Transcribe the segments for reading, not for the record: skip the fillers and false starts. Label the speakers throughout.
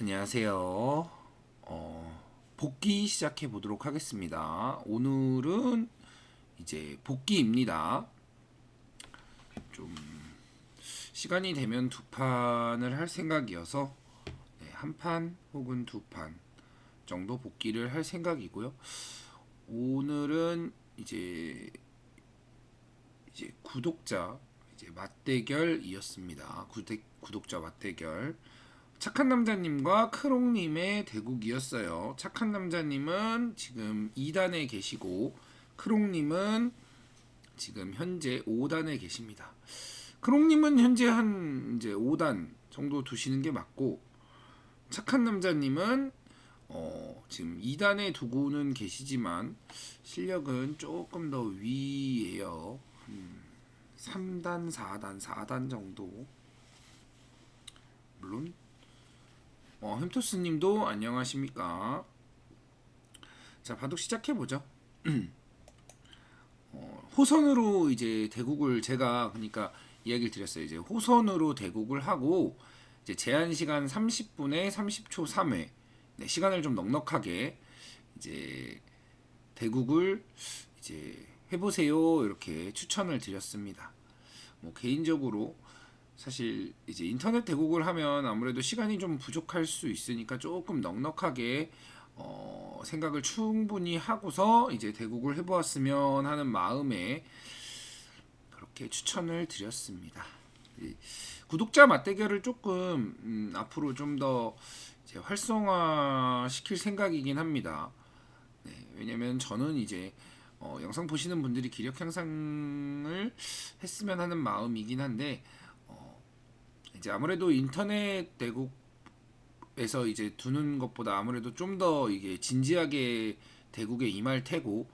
Speaker 1: 안녕하세요. 복귀 시작해 보도록 하겠습니다. 오늘은 이제 복귀입니다. 좀 시간이 되면 두 판을 할 생각이어서 한 판 혹은 두 판 정도 복귀를 할 생각이고요. 오늘은 이제 구독자 맞대결이었습니다. 구독자 맞대결. 착한 남자님과 크롱님의 대국이었어요. 착한 남자님은 지금 2단에 계시고 크롱님은 지금 현재 5단에 계십니다. 크롱님은 현재 한 이제 5단 정도 두시는 게 맞고 착한 남자님은 지금 2단에 두고는 계시지만 실력은 조금 더 위에요. 3단, 4단, 4단 정도. 물론 햄토스님도 안녕하십니까? 자, 바둑 시작해 보죠. 호선으로 이제 대국을 제가 그러니까 이야기를 드렸어요. 이제 호선으로 대국을 하고 이제 제한 시간 30분에 30초 3회. 네, 시간을 좀 넉넉하게 이제 대국을 이제 해보세요 이렇게 추천을 드렸습니다. 뭐 개인적으로 사실 이제 인터넷 대국을 하면 아무래도 시간이 좀 부족할 수 있으니까 조금 넉넉하게 생각을 충분히 하고서 이제 대국을 해보았으면 하는 마음에 그렇게 추천을 드렸습니다. 구독자 맞대결을 조금 앞으로 좀 더 활성화 시킬 생각이긴 합니다. 네, 왜냐면 저는 이제 영상 보시는 분들이 기력 향상을 했으면 하는 마음이긴 한데 이제 아무래도 인터넷 대국에서 이제 두는 것보다 아무래도 좀 더 이게 진지하게 대국에 임할 테고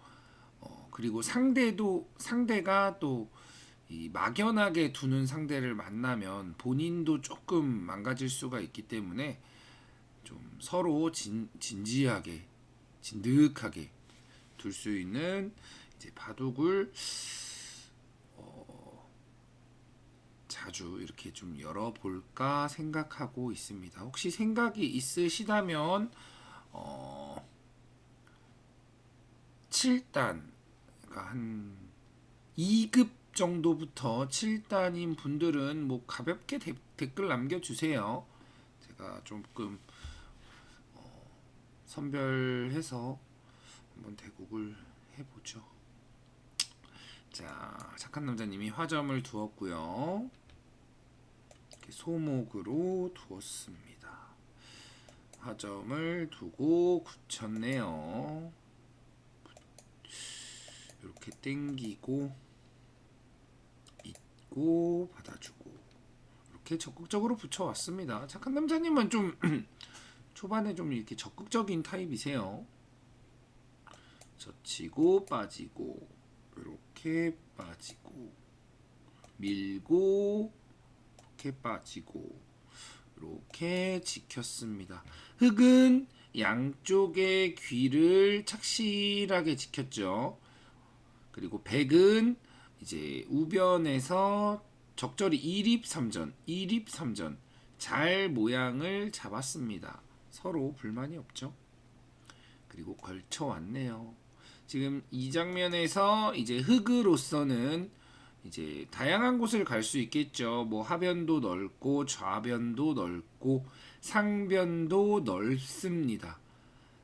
Speaker 1: 그리고 상대가 또 이 막연하게 두는 상대를 만나면 본인도 조금 망가질 수가 있기 때문에 좀 서로 진지하게 진득하게 둘 수 있는 이제 바둑을 자주 이렇게 좀 열어볼까 생각하고 있습니다. 혹시 생각이 있으시다면 7단 그러니까 한 2급 정도부터 7단인 분들은 뭐 가볍게 댓글 남겨주세요. 제가 조금 선별해서 한번 대국을 해보죠. 자, 착한 남자님이 화점을 두었고요. 소목으로 두었습니다. 화점을 두고 굳혔네요. 이렇게 땡기고 있고 받아주고 이렇게 적극적으로 붙여왔습니다. 착한 남자님은 좀 초반에 좀 이렇게 적극적인 타입이세요. 젖히고 빠지고 이렇게 빠지고 밀고 이렇게 빠지고 이렇게 지켰습니다. 흑은 양쪽의 귀를 착실하게 지켰죠. 그리고 백은 이제 우변에서 적절히 2립 3전 잘 모양을 잡았습니다. 서로 불만이 없죠. 그리고 걸쳐왔네요. 지금 이 장면에서 이제 흑으로서는 이제 다양한 곳을 갈 수 있겠죠. 뭐 하변도 넓고 좌변도 넓고 상변도 넓습니다.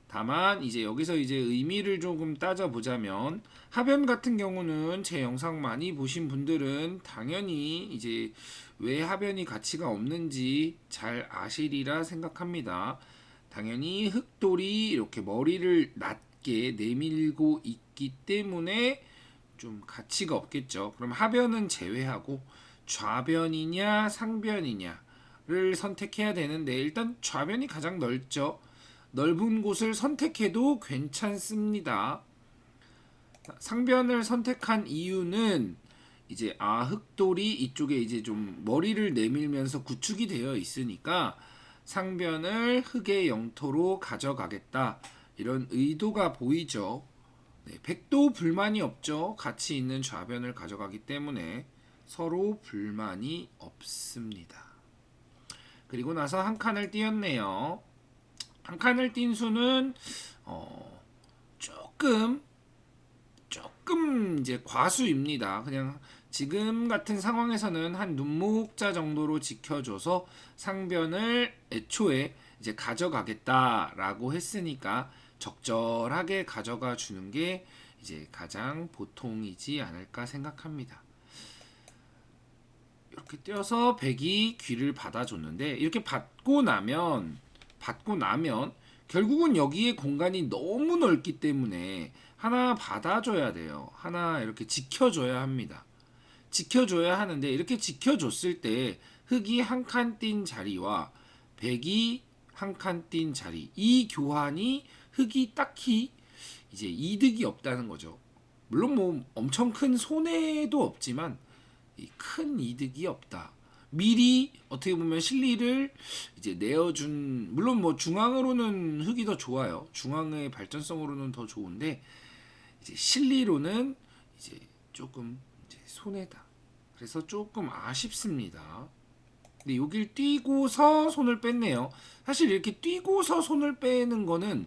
Speaker 1: 다만 이제 여기서 이제 의미를 조금 따져보자면 하변 같은 경우는 제 영상 많이 보신 분들은 당연히 이제 왜 하변이 가치가 없는지 잘 아시리라 생각합니다. 당연히 흑돌이 이렇게 머리를 낮게 내밀고 있기 때문에 좀 가치가 없겠죠. 그럼 하변은 제외하고 좌변이냐 상변이냐를 선택해야 되는데 일단 좌변이 가장 넓죠. 넓은 곳을 선택해도 괜찮습니다. 상변을 선택한 이유는 이제 흑돌이 이쪽에 이제 좀 머리를 내밀면서 구축이 되어 있으니까 상변을 흑의 영토로 가져가겠다 이런 의도가 보이죠. 네, 백도 불만이 없죠. 가치 있는 좌변을 가져가기 때문에 서로 불만이 없습니다. 그리고 나서 한 칸을 띄었네요. 한 칸을 띈 수는 조금 이제 과수입니다. 그냥 지금 같은 상황에서는 한 눈목자 정도로 지켜줘서 상변을 애초에 이제 가져가겠다라고 했으니까 적절하게 가져가 주는 게 이제 가장 보통이지 않을까 생각합니다. 이렇게 떼어서 백이 귀를 받아줬는데 이렇게 받고 나면 결국은 여기에 공간이 너무 넓기 때문에 하나 받아줘야 돼요. 하나 이렇게 지켜줘야 합니다. 지켜줘야 하는데 이렇게 지켜줬을 때 흑이 한 칸 띈 자리와 백이 한 칸 띈 자리, 이 교환이 흑이 딱히 이제 이득이 없다는 거죠. 물론 뭐 엄청 큰 손해도 없지만 큰 이득이 없다. 미리 어떻게 보면 실리를 이제 내어준, 물론 뭐 중앙으로는 흑이 더 좋아요. 중앙의 발전성으로는 더 좋은데 이제 실리로는 이제 조금 이제 손해다. 그래서 조금 아쉽습니다. 근데 여길 뛰고서 손을 뺐네요. 사실 이렇게 뛰고서 손을 빼는 거는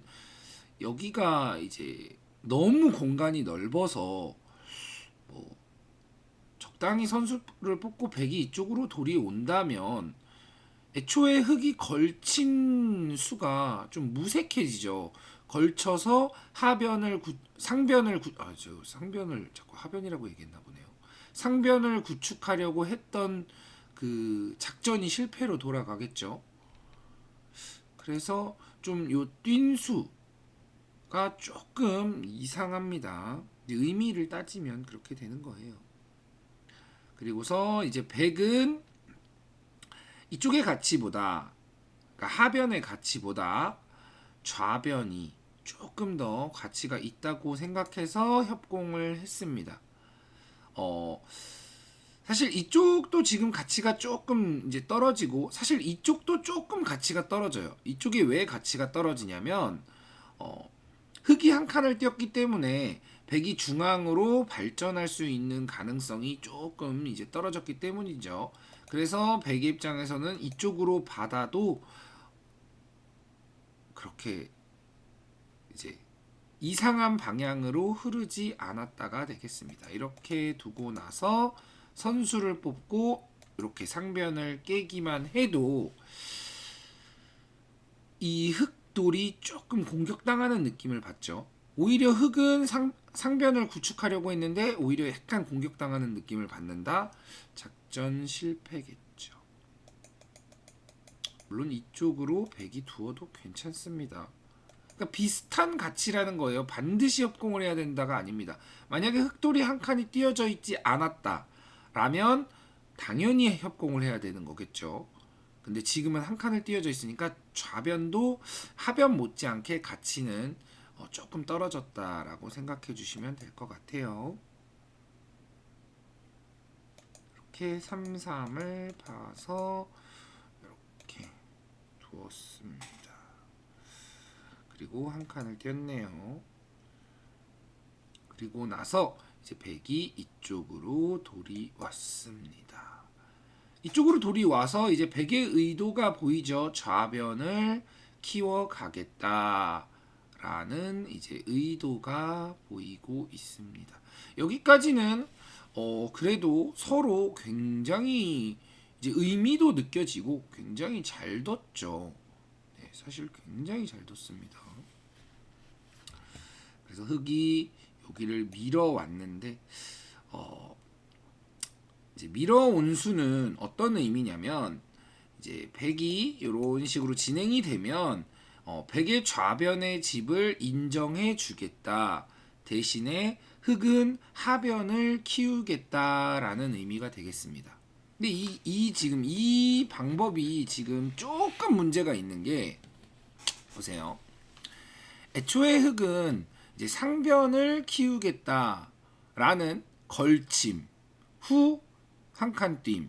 Speaker 1: 여기가 이제 너무 공간이 넓어서 뭐 적당히 선수를 뽑고 백이 이쪽으로 돌이 온다면 애초에 흑이 걸친 수가 좀 무색해지죠. 걸쳐서 상변을 자꾸 하변이라고 얘기했나 보네요. 상변을 구축하려고 했던 그 작전이 실패로 돌아가겠죠. 그래서 좀 요 뛴 수가 조금 이상합니다. 의미를 따지면 그렇게 되는 거예요. 그리고서 이제 백은 이쪽의 가치보다, 그러니까 하변의 가치보다 좌변이 조금 더 가치가 있다고 생각해서 협공을 했습니다. 사실 이쪽도 지금 가치가 조금 이제 떨어지고, 사실 이쪽도 조금 가치가 떨어져요. 이쪽이 왜 가치가 떨어지냐면 흑이 한 칸을 띄었기 때문에 백이 중앙으로 발전할 수 있는 가능성이 조금 이제 떨어졌기 때문이죠. 그래서 백의 입장에서는 이쪽으로 받아도 그렇게 이제 이상한 방향으로 흐르지 않았다가 되겠습니다. 이렇게 두고 나서 선수를 뽑고 이렇게 상변을 깨기만 해도 이 흑돌이 조금 공격당하는 느낌을 받죠. 오히려 흑은 상변을 구축하려고 했는데 오히려 약간 공격당하는 느낌을 받는다. 작전 실패겠죠. 물론 이쪽으로 백이 두어도 괜찮습니다. 그러니까 비슷한 가치라는 거예요. 반드시 협공을 해야 된다가 아닙니다. 만약에 흑돌이 한 칸이 띄어져 있지 않았다 라면 당연히 협공을 해야 되는 거겠죠. 근데 지금은 한 칸을 띄어져 있으니까 좌변도 하변 못지않게 가치는 조금 떨어졌다라고 생각해 주시면 될 것 같아요. 이렇게 3, 3을 봐서 이렇게 두었습니다. 그리고 한 칸을 띄었네요. 그리고 나서 이제 백이 이쪽으로 돌이 왔습니다. 이쪽으로 돌이 와서 이제 백의 의도가 보이죠. 좌변을 키워 가겠다라는 이제 의도가 보이고 있습니다. 여기까지는 그래도 서로 굉장히 이제 의미도 느껴지고 굉장히 잘 뒀죠. 네, 사실 굉장히 잘 뒀습니다. 그래서 흑이 여기를 밀어왔는데 이제 밀어온 수는 어떤 의미냐면 이제 백이 이런 식으로 진행이 되면 백의 좌변의 집을 인정해 주겠다. 대신에 흑은 하변을 키우겠다라는 의미가 되겠습니다. 근데 지금 이 방법이 지금 조금 문제가 있는 게 보세요. 애초에 흑은 이제 상변을 키우겠다라는 걸침 후 한 칸 뜀이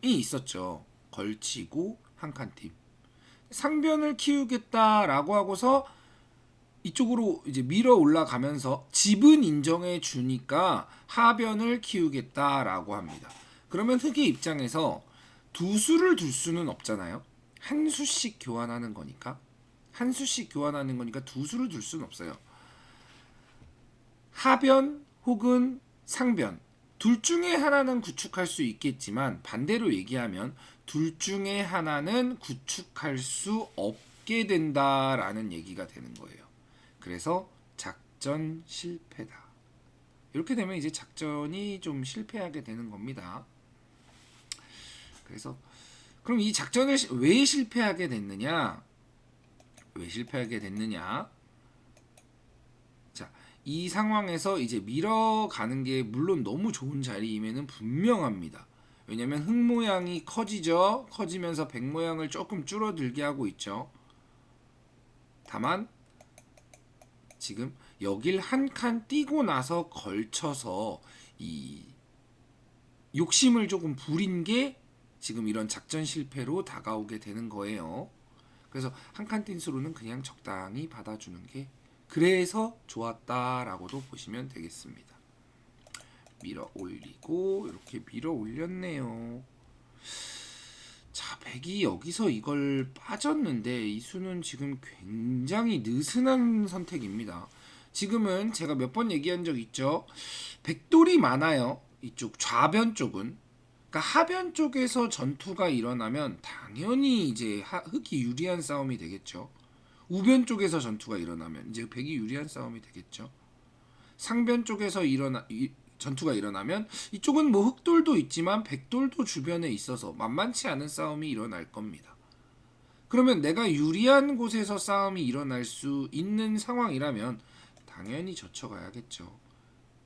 Speaker 1: 있었죠. 걸치고 한 칸 뜀. 상변을 키우겠다라고 하고서 이쪽으로 이제 밀어 올라가면서 집은 인정해 주니까 하변을 키우겠다라고 합니다. 그러면 흑의 입장에서 두 수를 둘 수는 없잖아요. 한 수씩 교환하는 거니까 한 수씩 교환하는 거니까 두 수를 둘 수는 없어요. 하변 혹은 상변 둘 중에 하나는 구축할 수 있겠지만 반대로 얘기하면 둘 중에 하나는 구축할 수 없게 된다라는 얘기가 되는 거예요. 그래서 작전 실패다. 이렇게 되면 이제 작전이 좀 실패하게 되는 겁니다. 그래서 그럼 이 작전을 왜 실패하게 됐느냐? 왜 실패하게 됐느냐? 자, 이 상황에서 이제 밀어가는 게 물론 너무 좋은 자리임에는 분명합니다. 왜냐면 흙 모양이 커지죠. 커지면서 백 모양을 조금 줄어들게 하고 있죠. 다만 지금 여길 한 칸 띄고 나서 걸쳐서 이 욕심을 조금 부린 게 지금 이런 작전 실패로 다가오게 되는 거예요. 그래서 한 칸 띈 수로는 그냥 적당히 받아주는 게 그래서 좋았다라고도 보시면 되겠습니다. 밀어 올리고 이렇게 밀어 올렸네요. 자, 백이 여기서 이걸 빠졌는데 이 수는 지금 굉장히 느슨한 선택입니다. 지금은 제가 몇 번 얘기한 적 있죠. 백돌이 많아요. 이쪽 좌변 쪽은. 그러니까 하변 쪽에서 전투가 일어나면 당연히 이제 흑이 유리한 싸움이 되겠죠. 우변 쪽에서 전투가 일어나면 이제 백이 유리한 싸움이 되겠죠. 상변 쪽에서 전투가 일어나면 이쪽은 뭐 흑돌도 있지만 백돌도 주변에 있어서 만만치 않은 싸움이 일어날 겁니다. 그러면 내가 유리한 곳에서 싸움이 일어날 수 있는 상황이라면 당연히 젖혀가야겠죠.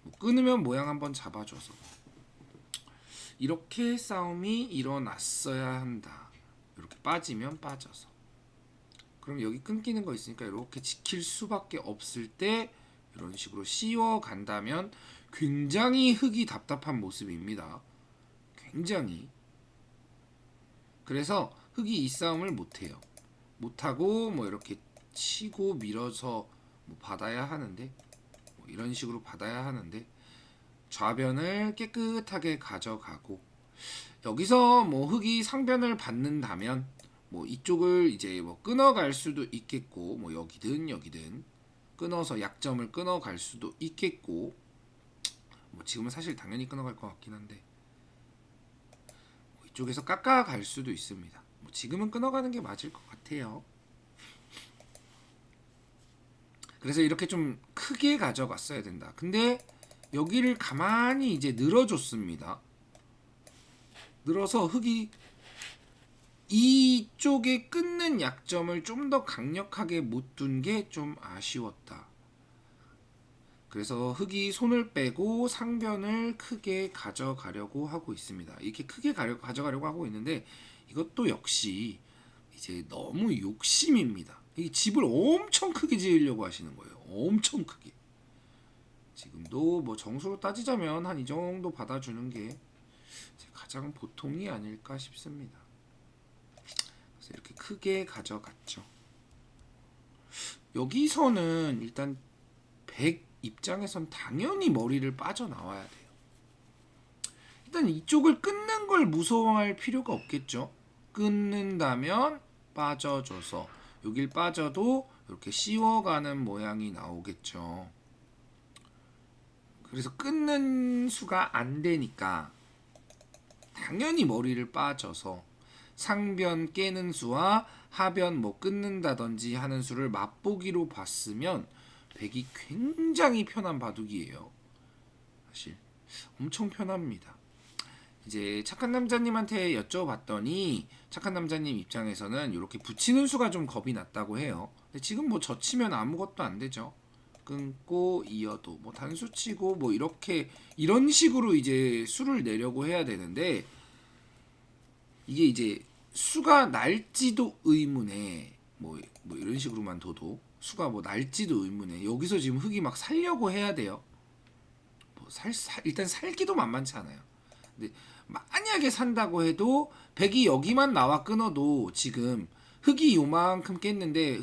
Speaker 1: 뭐 끊으면 모양 한번 잡아줘서 이렇게 싸움이 일어났어야 한다. 이렇게 빠지면 빠져서. 그럼 여기 끊기는 거 있으니까 이렇게 지킬 수밖에 없을 때 이런 식으로 씌워 간다면 굉장히 흙이 답답한 모습입니다. 굉장히. 그래서 흙이 이 싸움을 못해요. 못하고 뭐 이렇게 치고 밀어서 뭐 받아야 하는데 뭐 이런 식으로 받아야 하는데 좌변을 깨끗하게 가져가고 여기서 뭐 흙이 상변을 받는다면 뭐 이쪽을 이제 뭐 끊어갈 수도 있겠고 뭐 여기든 끊어서 약점을 끊어갈 수도 있겠고 뭐 지금은 사실 당연히 끊어갈 것 같긴 한데 뭐 이쪽에서 깎아갈 수도 있습니다. 뭐 지금은 끊어가는 게 맞을 것 같아요. 그래서 이렇게 좀 크게 가져갔어야 된다. 근데 여기를 가만히 이제 늘어줬습니다. 늘어서 흙이 이쪽에 끊는 약점을 좀 더 강력하게 못 둔 게 좀 아쉬웠다. 그래서 흙이 손을 빼고 상변을 크게 가져가려고 하고 있습니다. 이렇게 크게 가져가려고 하고 있는데 이것도 역시 이제 너무 욕심입니다. 이 집을 엄청 크게 지으려고 하시는 거예요. 엄청 크게. 지금도 뭐 정수로 따지자면 한 이 정도 받아주는 게 가장 보통이 아닐까 싶습니다. 그래서 이렇게 크게 가져갔죠. 여기서는 일단 100 입장에선 당연히 머리를 빠져나와야 돼요. 일단 이쪽을 끊는 걸 무서워할 필요가 없겠죠. 끊는다면 빠져줘서 여길 빠져도 이렇게 씌워가는 모양이 나오겠죠. 그래서 끊는 수가 안 되니까 당연히 머리를 빠져서 상변 깨는 수와 하변 뭐 끊는다든지 하는 수를 맛보기로 봤으면 백이 굉장히 편한 바둑이에요. 사실 엄청 편합니다. 이제 착한 남자님한테 여쭤봤더니 착한 남자님 입장에서는 이렇게 붙이는 수가 좀 겁이 났다고 해요. 근데 지금 뭐 젖히면 아무것도 안 되죠. 끊고 이어도 뭐 단수 치고 뭐 이렇게 이런 식으로 이제 수를 내려고 해야 되는데 이게 이제 수가 날지도 의문에 뭐 이런 식으로만 둬도 수가 뭐 날지도 의문에 여기서 지금 흙이 막 살려고 해야 돼요. 뭐 일단 살기도 만만치 않아요. 근데 만약에 산다고 해도 백이 여기만 나와 끊어도 지금 흙이 요만큼 깼는데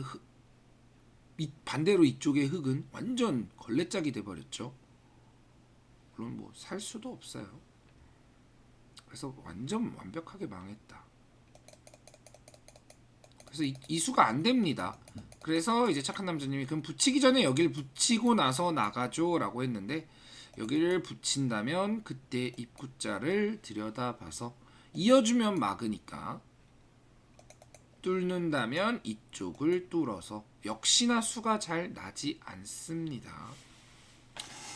Speaker 1: 반대로 이쪽의 흙은 완전 걸레짝이 돼버렸죠. 물론 뭐 살 수도 없어요. 그래서 완전 완벽하게 망했다. 그래서 이 수가 안 됩니다. 그래서 그래서 이제 착한 남자님이 그럼 붙이기 전에 여기를 붙이고 나서 나가줘라고 했는데 여기를 붙인다면 그때 입구자를 들여다봐서 이어주면 막으니까 뚫는다면 이쪽을 뚫어서 역시나 수가 잘 나지 않습니다.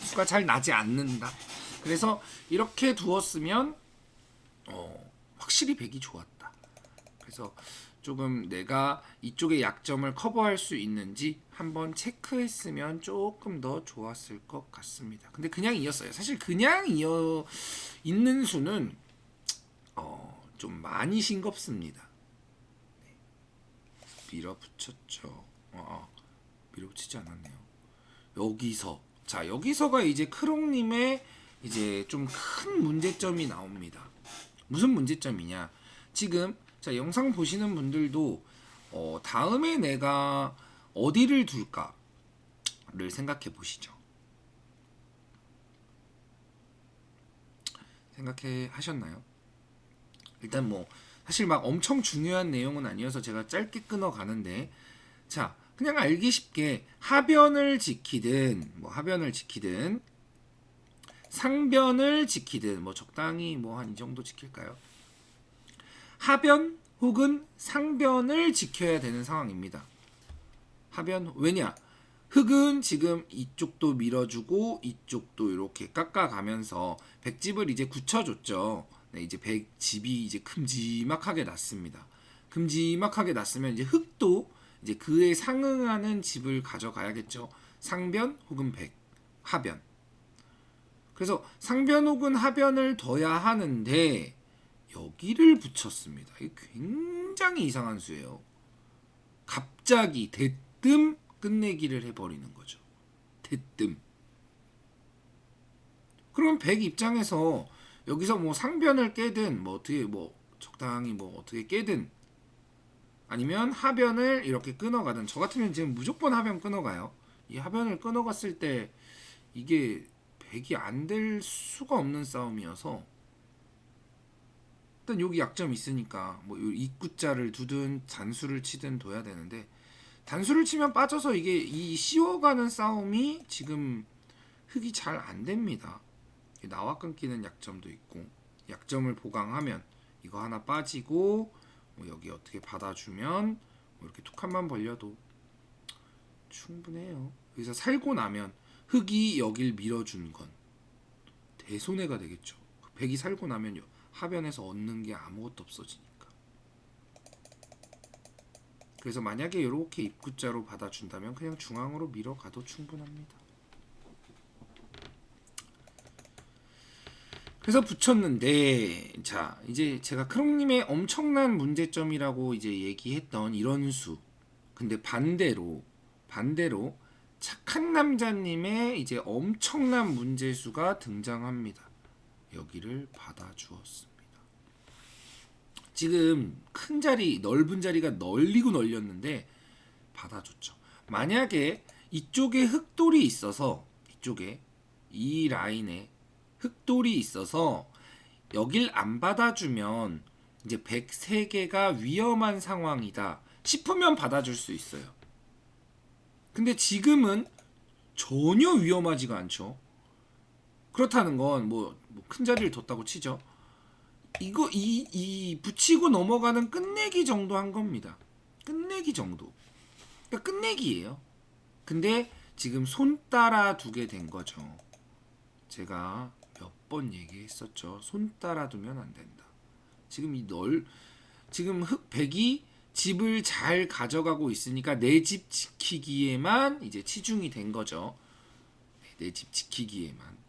Speaker 1: 수가 잘 나지 않는다. 그래서 이렇게 두었으면 확실히 백이 좋았다. 그래서 조금 내가 이쪽의 약점을 커버할 수 있는지 한번 체크했으면 조금 더 좋았을 것 같습니다. 근데 그냥 이었어요. 사실 그냥 이어 있는 수는 좀 많이 싱겁습니다. 네. 밀어붙였죠. 밀어붙이지 않았네요. 여기서가 이제 크롱님의 이제 좀 큰 문제점이 나옵니다. 무슨 문제점이냐? 지금 자 영상 보시는 분들도 다음에 내가 어디를 둘까를 생각해 보시죠. 생각해 하셨나요? 일단 뭐 사실 막 엄청 중요한 내용은 아니어서 제가 짧게 끊어 가는데 자 그냥 알기 쉽게 하변을 지키든 상변을 지키든 뭐 적당히 뭐 한 이 정도 지킬까요? 하변 혹은 상변을 지켜야 되는 상황입니다. 하변 왜냐? 흙은 지금 이쪽도 밀어주고 이쪽도 이렇게 깎아가면서 백집을 이제 굳혀줬죠. 네, 이제 백집이 이제 큼지막하게 났습니다. 큼지막하게 났으면 이제 흙도 이제 그에 상응하는 집을 가져가야겠죠. 상변 혹은 하변. 그래서 상변 혹은 하변을 둬야 하는데 여기를 붙였습니다. 이게 굉장히 이상한 수예요. 갑자기 대뜸 끝내기를 해버리는 거죠. 대뜸. 그럼 백 입장에서 여기서 뭐 상변을 깨든 뭐 어떻게 뭐 적당히 뭐 어떻게 깨든 아니면 하변을 이렇게 끊어가든 저 같으면 지금 무조건 하변 끊어가요. 이 하변을 끊어갔을 때 이게 백이 안 될 수가 없는 싸움이어서 일단 여기 약점이 있으니까 뭐 입구자를 두든 단수를 치든 둬야 되는데 단수를 치면 빠져서 이게 이 씌워가는 싸움이 지금 흙이 잘 안 됩니다. 나와 끊기는 약점도 있고 약점을 보강하면 이거 하나 빠지고 뭐 여기 어떻게 받아주면 뭐 이렇게 툭 한번 벌려도 충분해요. 여기서 살고 나면 흙이 여길 밀어준 건 대손해가 되겠죠. 백이 살고 나면 하변에서 얻는 게 아무것도 없어지니까. 그래서 만약에 이렇게 입구자로 받아준다면 그냥 중앙으로 밀어가도 충분합니다. 그래서 붙였는데 자 이제 제가 크롱님의 엄청난 문제점이라고 이제 얘기했던 이런 수 근데 반대로 착한 남자님의 이제 엄청난 문제수가 등장합니다. 여기를 받아주었습니다. 지금 큰 자리 넓은 자리가 널리고 널렸는데 받아줬죠. 만약에 이쪽에 흙돌이 있어서 이쪽에 이 라인에 흙돌이 있어서 여길 안 받아주면 이제 103개가 위험한 상황이다 싶으면 받아줄 수 있어요. 근데 지금은 전혀 위험하지가 않죠. 그렇다는 건 뭐 큰 자리를 뒀다고 치죠. 이거 이 붙이고 넘어가는 끝내기 정도 한 겁니다. 끝내기 정도. 그러니까 끝내기예요. 근데 지금 손 따라 두게 된 거죠. 제가 몇 번 얘기했었죠. 손 따라 두면 안 된다. 지금 지금 흑백이 집을 잘 가져가고 있으니까 내 집 지키기에만 이제 치중이 된 거죠. 내 집 지키기에만.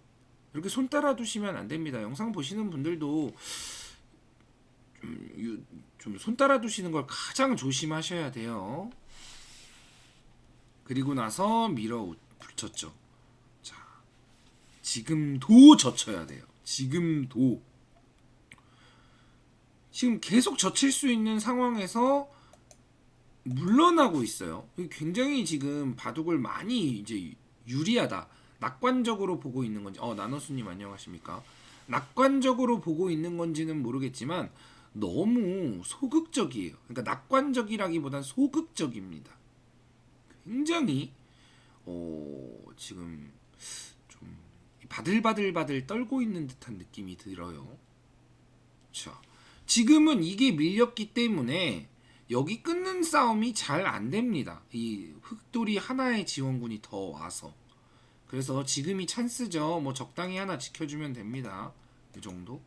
Speaker 1: 이렇게 손 따라 두시면 안 됩니다. 영상 보시는 분들도 좀 손 따라 두시는 걸 가장 조심하셔야 돼요. 그리고 나서 밀어 붙였죠. 자, 지금도 젖혀야 돼요. 지금도. 지금 계속 젖힐 수 있는 상황에서 물러나고 있어요. 굉장히 지금 바둑을 많이 이제 유리하다. 낙관적으로 보고 있는 건지. 나너수님 안녕하십니까? 낙관적으로 보고 있는 건지는 모르겠지만 너무 소극적이에요. 그러니까 낙관적이라기보단 소극적입니다. 굉장히 지금 좀 바들바들 떨고 있는 듯한 느낌이 들어요. 자, 지금은 이게 밀렸기 때문에 여기 끊는 싸움이 잘 안 됩니다. 이 흑돌이 하나의 지원군이 더 와서. 그래서 지금이 찬스죠. 뭐 적당히 하나 지켜주면 됩니다. 이 정도.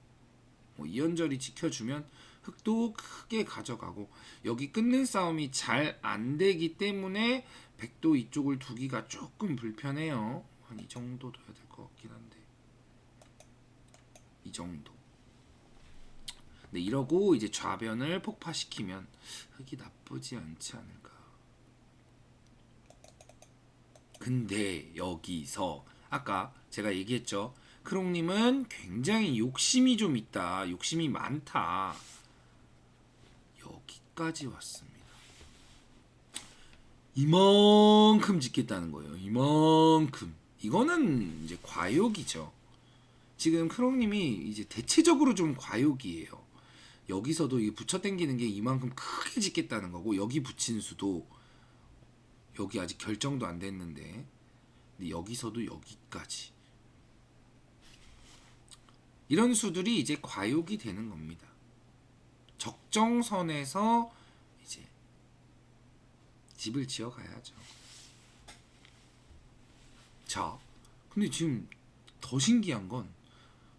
Speaker 1: 뭐 이연절이 지켜주면 흑도 크게 가져가고, 여기 끊는 싸움이 잘 안 되기 때문에 백도 이쪽을 두기가 조금 불편해요. 한 이 정도 둬야 될 것 같긴 한데, 이 정도. 네, 이러고 이제 좌변을 폭파시키면 흑이 나쁘지 않지 않을까. 근데 여기서 아까 제가 얘기했죠. 크롱님은 굉장히 욕심이 좀 있다. 욕심이 많다. 여기까지 왔습니다. 이만큼 짓겠다는 거예요. 이만큼. 이거는 이제 과욕이죠. 지금 크롱님이 이제 대체적으로 좀 과욕이에요. 여기서도 이게 붙여 당기는 게 이만큼 크게 짓겠다는 거고, 여기 붙인 수도 여기 아직 결정도 안 됐는데, 근데 여기서도 여기까지. 이런 수들이 이제 과욕이 되는 겁니다. 적정선에서 이제 집을 지어 가야죠. 자, 근데 지금 더 신기한 건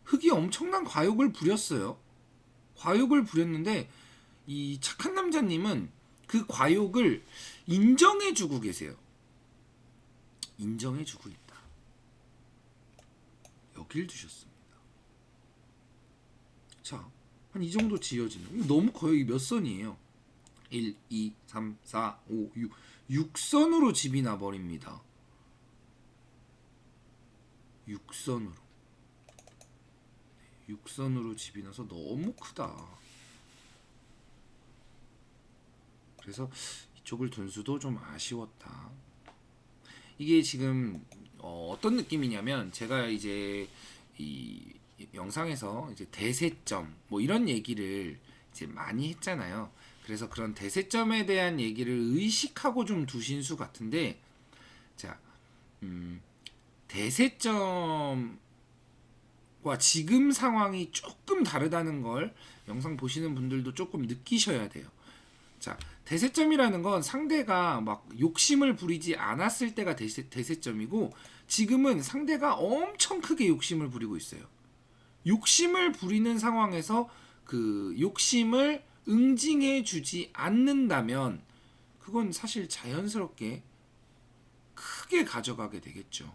Speaker 1: 흑이 엄청난 과욕을 부렸어요. 과욕을 부렸는데 이 착한 남자님은 그 과욕을 인정해주고 계세요. 인정해주고 있다. 여길 두셨습니다. 자, 한 이 정도 지어지는, 너무 거의 몇 선이에요. 1, 2, 3, 4, 5, 6 6선으로 집이 나버립니다. 6선으로 6선으로 집이 나서 너무 크다. 그래서 이쪽을 둔 수도 좀 아쉬웠다. 이게 지금 어떤 느낌이냐면, 제가 이제 이 영상에서 이제 대세점 뭐 이런 얘기를 이제 많이 했잖아요. 그래서 그런 대세점에 대한 얘기를 의식하고 좀 두신 수 같은데, 자, 대세점과 지금 상황이 조금 다르다는 걸 영상 보시는 분들도 조금 느끼셔야 돼요. 자, 대세점이라는 건 상대가 막 욕심을 부리지 않았을 때가 대세점이고, 지금은 상대가 엄청 크게 욕심을 부리고 있어요. 욕심을 부리는 상황에서 그 욕심을 응징해 주지 않는다면 그건 사실 자연스럽게 크게 가져가게 되겠죠.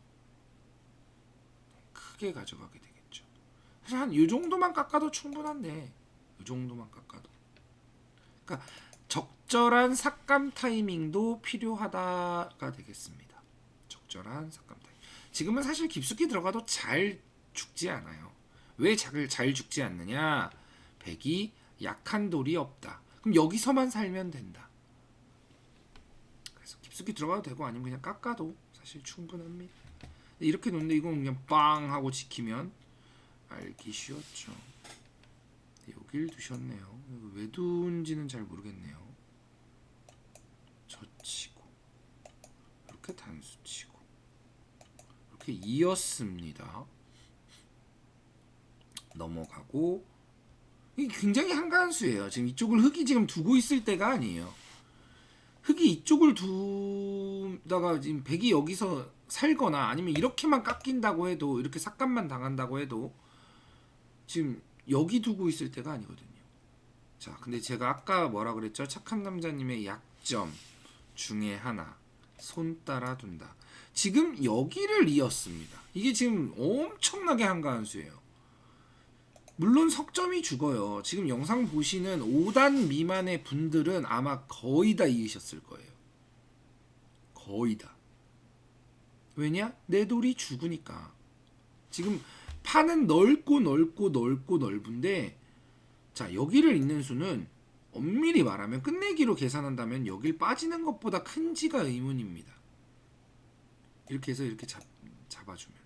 Speaker 1: 크게 가져가게 되겠죠. 사실 한 이 정도만 깎아도 충분한데, 이 정도만 깎아도. 그러니까 적절한 삭감 타이밍도 필요하다가 되겠습니다. 적절한 삭감 타이밍. 지금은 사실 깊숙이 들어가도 잘 죽지 않아요. 왜 잘 죽지 않느냐? 백이 약한 돌이 없다. 그럼 여기서만 살면 된다. 그래서 깊숙이 들어가도 되고 아니면 그냥 깎아도 사실 충분합니다. 이렇게 놓는데 이건 그냥 빵 하고 지키면 알기 쉬웠죠. 여길 두셨네요. 왜 둔지는 잘 모르겠네요. 젖히고 이렇게 단수치고 이렇게 이었습니다. 넘어가고, 이게 굉장히 한가한 수예요. 지금 이쪽을 흑이 지금 두고 있을 때가 아니에요. 흑이 이쪽을 두다가 지금 백이 여기서 살거나 아니면 이렇게만 깎인다고 해도, 이렇게 삭감만 당한다고 해도 지금 여기 두고 있을 때가 아니거든요. 자, 근데 제가 아까 뭐라 그랬죠? 착한 남자님의 약점 중에 하나, 손 따라 둔다. 지금 여기를 이었습니다. 이게 지금 엄청나게 한가한 수예요. 물론 석점이 죽어요. 지금 영상 보시는 5단 미만의 분들은 아마 거의 다 이으셨을 거예요. 거의 다. 왜냐? 내 돌이 죽으니까. 지금 판은 넓고 넓은데, 자, 여기를 잇는 수는 엄밀히 말하면 끝내기로 계산한다면 여길 빠지는 것보다 큰지가 의문입니다. 이렇게 해서 이렇게 잡아주면,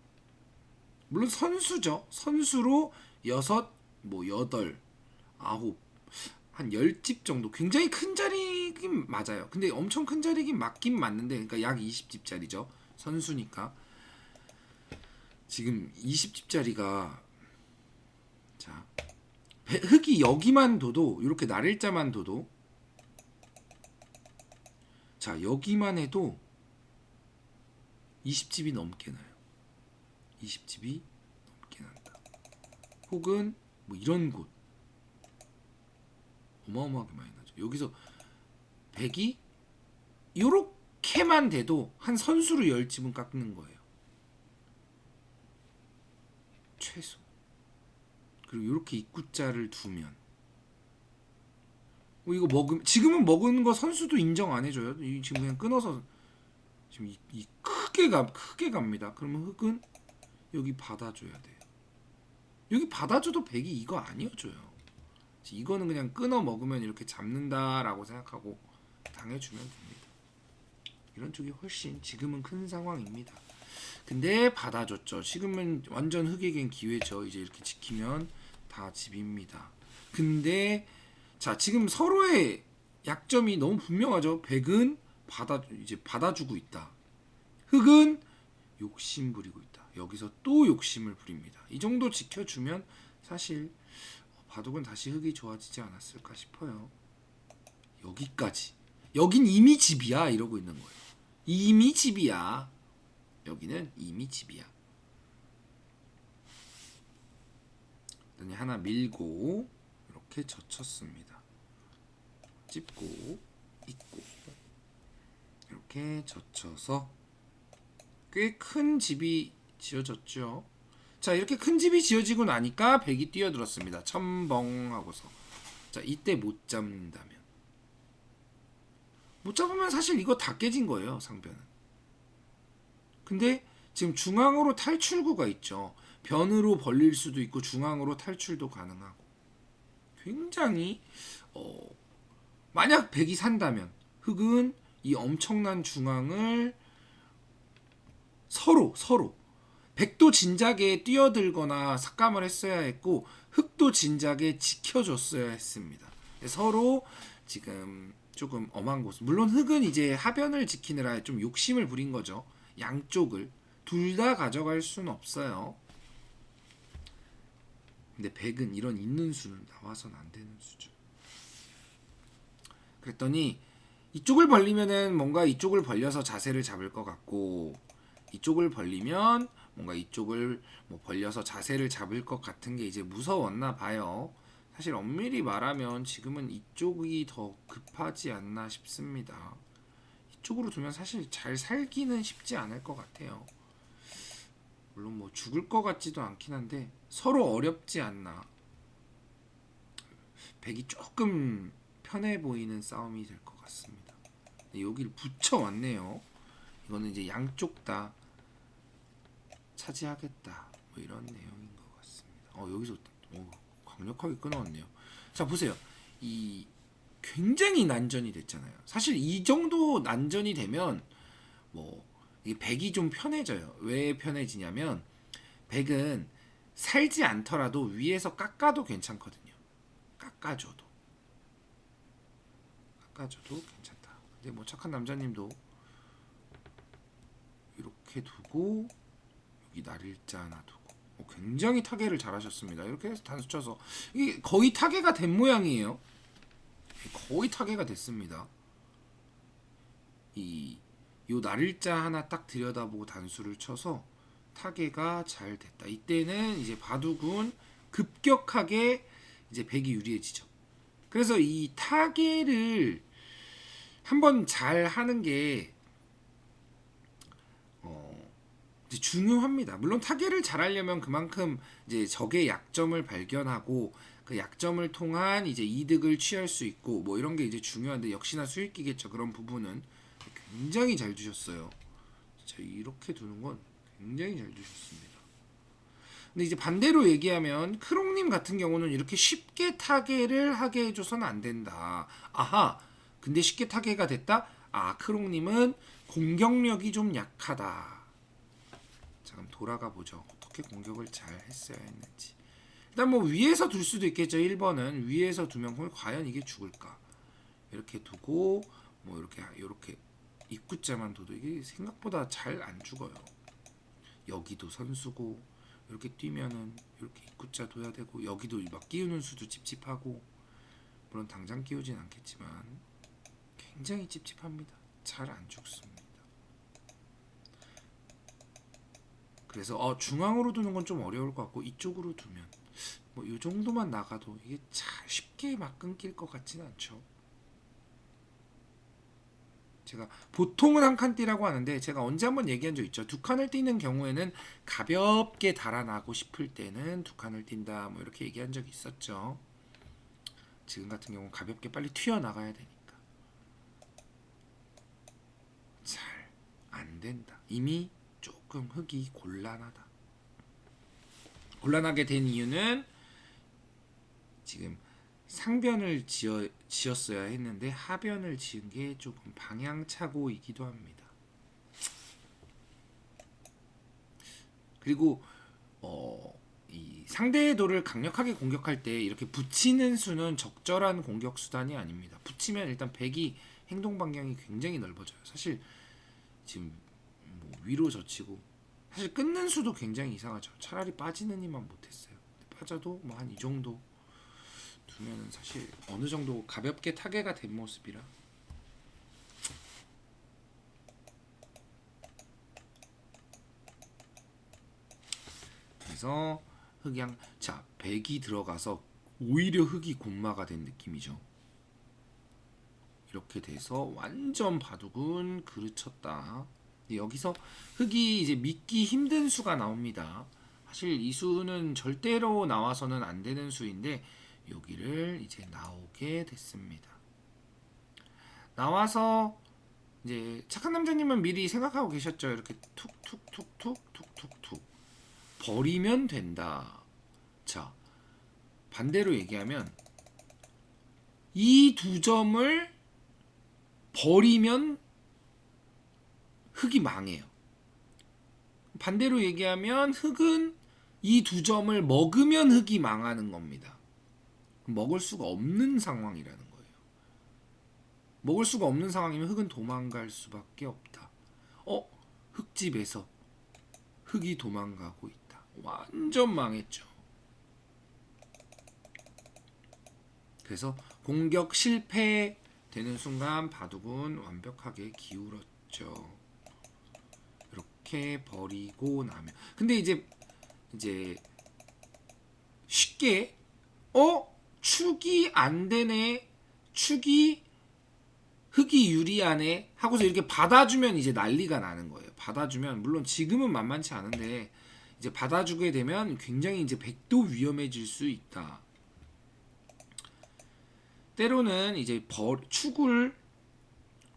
Speaker 1: 물론 선수죠. 선수로 6, 뭐 8, 9, 한 10집 정도 굉장히 큰 자리 자리긴 맞아요. 근데 엄청 큰 자리긴 맞긴 맞는데, 그러니까 약 20집짜리죠. 선수니까. 지금 20집짜리가, 자, 흙이 여기만 둬도, 이렇게 날일자만 둬도, 자, 여기만 해도 20집이 넘게 나요. 20집이 넘게 난다. 혹은 뭐 이런 곳 어마어마하게 많이 나죠. 여기서 100이 요렇게만 돼도 한 선수로 10집은 깎는 거예요. 최소. 그리고 이렇게 입구자를 두면 이거 지금은 먹은 거 선수도 인정 안 해줘요. 지금 그냥 끊어서 지금 이 크게 갑니다. 그러면 흙은 여기 받아줘야 돼요. 여기 받아줘도 100이 이거 아니어줘요. 이거는 그냥 끊어 먹으면 이렇게 잡는다라고 생각하고 당해주면 됩니다. 이런 쪽이 훨씬 지금은 큰 상황입니다. 근데 받아줬죠. 지금은 완전 흑에겐 기회죠. 이제 이렇게 지키면 다 집입니다. 근데 자, 지금 서로의 약점이 너무 분명하죠. 백은 이제 받아주고 있다. 흑은 욕심 부리고 있다. 여기서 또 욕심을 부립니다. 이 정도 지켜주면 사실 바둑은 다시 흑이 좋아지지 않았을까 싶어요. 여기까지. 여긴 이미 집이야 이러고 있는 거예요. 이미 집이야. 여기는 이미 집이야. 그랬더니 하나 밀고 이렇게 젖혔습니다. 찝고 있고 이렇게 젖혀서 꽤 큰 집이 지어졌죠. 자, 이렇게 큰 집이 지어지고 나니까 백이 뛰어들었습니다. 첨벙하고서. 자, 이때 못 잡는다면, 못 잡으면 사실 이거 다 깨진 거예요, 상변은. 근데 지금 중앙으로 탈출구가 있죠. 변으로 벌릴 수도 있고 중앙으로 탈출도 가능하고. 굉장히 만약 백이 산다면 흑은 이 엄청난 중앙을 서로 백도 진작에 뛰어들거나 삭감을 했어야 했고 흑도 진작에 지켜줬어야 했습니다. 서로 지금 조금 엄한 곳. 물론 흑은 이제 하변을 지키느라 좀 욕심을 부린 거죠. 양쪽을 둘 다 가져갈 수는 없어요. 근데 백은 이런 있는 수는 나와선 안 되는 수죠. 그랬더니 이쪽을 벌리면은 뭔가 이쪽을 벌려서 자세를 잡을 것 같고, 이쪽을 벌리면 뭔가 이쪽을 뭐 벌려서 자세를 잡을 것 같은 게 이제 무서웠나 봐요. 사실 엄밀히 말하면 지금은 이쪽이 더 급하지 않나 싶습니다. 이쪽으로 두면 사실 잘 살기는 쉽지 않을 것 같아요. 물론 뭐 죽을 것 같지도 않긴 한데 서로 어렵지 않나. 백이 조금 편해 보이는 싸움이 될 것 같습니다. 여기를 붙여왔네요. 이거는 이제 양쪽 다 차지하겠다 뭐 이런 내용인 것 같습니다. 여기서 강력하게 끊어왔네요. 자, 보세요. 이 굉장히 난전이 됐잖아요. 사실 이 정도 난전이 되면 뭐 이 백이 좀 편해져요. 왜 편해지냐면 백은 살지 않더라도 위에서 깎아도 괜찮거든요. 깎아줘도 괜찮다. 근데 뭐 착한 남자님도 이렇게 두고 여기 날일자 하나 두고 굉장히 타개를 잘하셨습니다. 이렇게 해서 단수 쳐서 이게 거의 타개가 된 모양이에요. 거의 타개가 됐습니다. 요 날일자 하나 딱 들여다보고 단수를 쳐서 타개가 잘 됐다. 이때는 이제 바둑은 급격하게 이제 백이 유리해지죠. 그래서 이 타개를 한번 잘 하는 게 이제 중요합니다. 물론 타개를 잘 하려면 그만큼 이제 적의 약점을 발견하고 그 약점을 통한 이제 이득을 취할 수 있고 뭐 이런 게 이제 중요한데 역시나 수익기겠죠. 그런 부분은 굉장히 잘 주셨어요. 진짜 이렇게 두는 건 굉장히 잘 주셨습니다. 근데 이제 반대로 얘기하면 크롱님 같은 경우는 이렇게 쉽게 타개를 하게 해줘서는 안 된다. 아하, 근데 쉽게 타개가 됐다? 크롱님은 공격력이 좀 약하다. 자, 그럼 돌아가 보죠. 어떻게 공격을 잘 했어야 했는지. 일단 뭐 위에서 둘 수도 있겠죠. 1번은 위에서 두면 과연 이게 죽을까? 이렇게 두고 뭐 이렇게 입구자만 둬도 이게 생각보다 잘 안 죽어요. 여기도 선수고 이렇게 뛰면은 이렇게 입구자 둬야 되고 여기도 막 끼우는 수도 찝찝하고 물론 당장 끼우진 않겠지만 굉장히 찝찝합니다. 잘 안 죽습니다. 그래서 중앙으로 두는 건 좀 어려울 것 같고 이쪽으로 두면 뭐 이 정도만 나가도 이게 잘 쉽게 막 끊길 것 같지는 않죠. 제가 보통은 한 칸 띠라고 하는데 제가 언제 한번 얘기한 적 있죠. 두 칸을 띠는 경우에는 가볍게 달아나고 싶을 때는 두 칸을 띈다 뭐 이렇게 얘기한 적이 있었죠. 지금 같은 경우는 가볍게 빨리 튀어나가야 되니까 잘 안 된다. 이미 조금 흙이 곤란하다. 곤란하게 된 이유는 지금 상변을 지었어야 했는데 하변을 지은 게 조금 방향착오이기도 합니다. 그리고 이 상대의 돌을 강력하게 공격할 때 이렇게 붙이는 수는 적절한 공격 수단이 아닙니다. 붙이면 일단 백이 행동 방향이 굉장히 넓어져요. 사실 지금 뭐 위로 젖히고 사실 끊는 수도 굉장히 이상하죠. 차라리 빠지는 이만 못했어요. 빠져도 뭐 한 이 정도 두면은 사실 어느 정도 가볍게 타개가 된 모습이라. 그래서 흑양 자 백이 들어가서 오히려 흑이 곤마가 된 느낌이죠. 이렇게 돼서 완전 바둑은 그르쳤다. 여기서 흑이 이제 믿기 힘든 수가 나옵니다. 사실 이 수는 절대로 나와서는 안 되는 수인데 여기를 이제 나오게 됐습니다. 나와서 이제 착한 남자님은 미리 생각하고 계셨죠. 이렇게 툭툭툭툭툭툭툭 버리면 된다. 자, 반대로 얘기하면 이 두 점을 버리면 흑이 망해요. 반대로 얘기하면 흑은 이 두 점을 먹으면 흑이 망하는 겁니다. 먹을 수가 없는 상황이라는 거예요. 먹을 수가 없는 상황이면 흑은 도망갈 수밖에 없다. 흑집에서 흑이 도망가고 있다. 완전 망했죠. 그래서 공격 실패되는 순간 바둑은 완벽하게 기울었죠. 이렇게 버리고 나면 근데 이제 쉽게 축이 안 되네, 축이 흑이 유리하네 하고서 이렇게 받아주면 이제 난리가 나는 거예요. 받아주면 물론 지금은 만만치 않은데 이제 받아주게 되면 굉장히 이제 백도 위험해질 수 있다. 때로는 이제 축을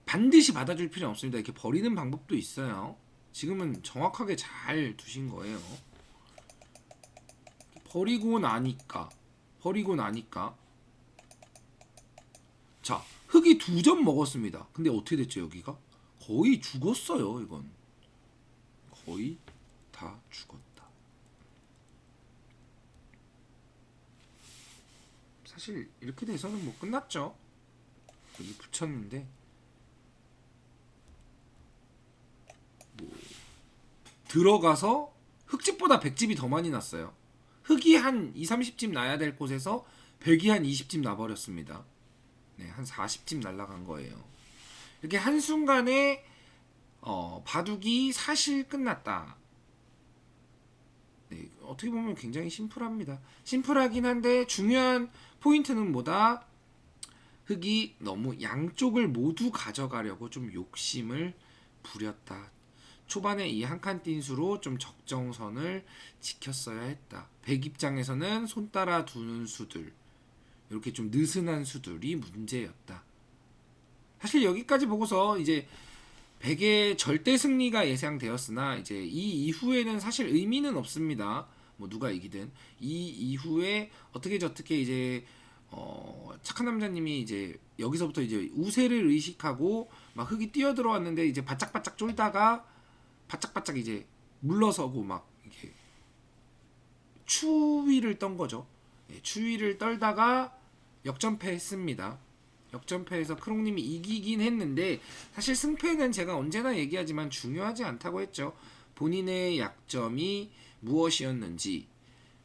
Speaker 1: 반드시 받아줄 필요는 없습니다. 이렇게 버리는 방법도 있어요. 지금은 정확하게 잘 두신 거예요. 버리고 나니까 자 흑이 2점 먹었습니다. 근데 어떻게 됐죠? 여기가 거의 죽었어요. 이건 거의 다 죽었다. 사실 이렇게 돼서는 뭐 끝났죠. 여기 붙였는데 뭐 들어가서 흑집보다 백집이 더 많이 났어요. 흑이 한 2, 30집 나야 될 곳에서 백이 한 20집 나버렸습니다. 네, 한 40집 날라간 거예요. 이렇게 한순간에 바둑이 사실 끝났다. 네, 어떻게 보면 굉장히 심플합니다. 심플하긴 한데 중요한 포인트는 뭐다? 흑이 너무 양쪽을 모두 가져가려고 좀 욕심을 부렸다. 초반에 이 한 칸 띵수로 좀 적정선을 지켰어야 했다. 백 입장에서는 손 따라 두는 수들, 이렇게 좀 느슨한 수들이 문제였다. 사실 여기까지 보고서 이제 백의 절대 승리가 예상되었으나 이제 이 이후에는 사실 의미는 없습니다. 뭐 누가 이기든 이 이후에 어떻게 저떻게 이제 착한 남자님이 이제 여기서부터 이제 우세를 의식하고 막 흑이 뛰어 들어왔는데 이제 바짝바짝 쫄다가 바짝바짝 이제 물러서고 막 이렇게 추위를 떤 거죠. 예, 추위를 떨다가 역전패했습니다. 역전패에서 크롱님이 이기긴 했는데 사실 승패는 제가 언제나 얘기하지만 중요하지 않다고 했죠. 본인의 약점이 무엇이었는지,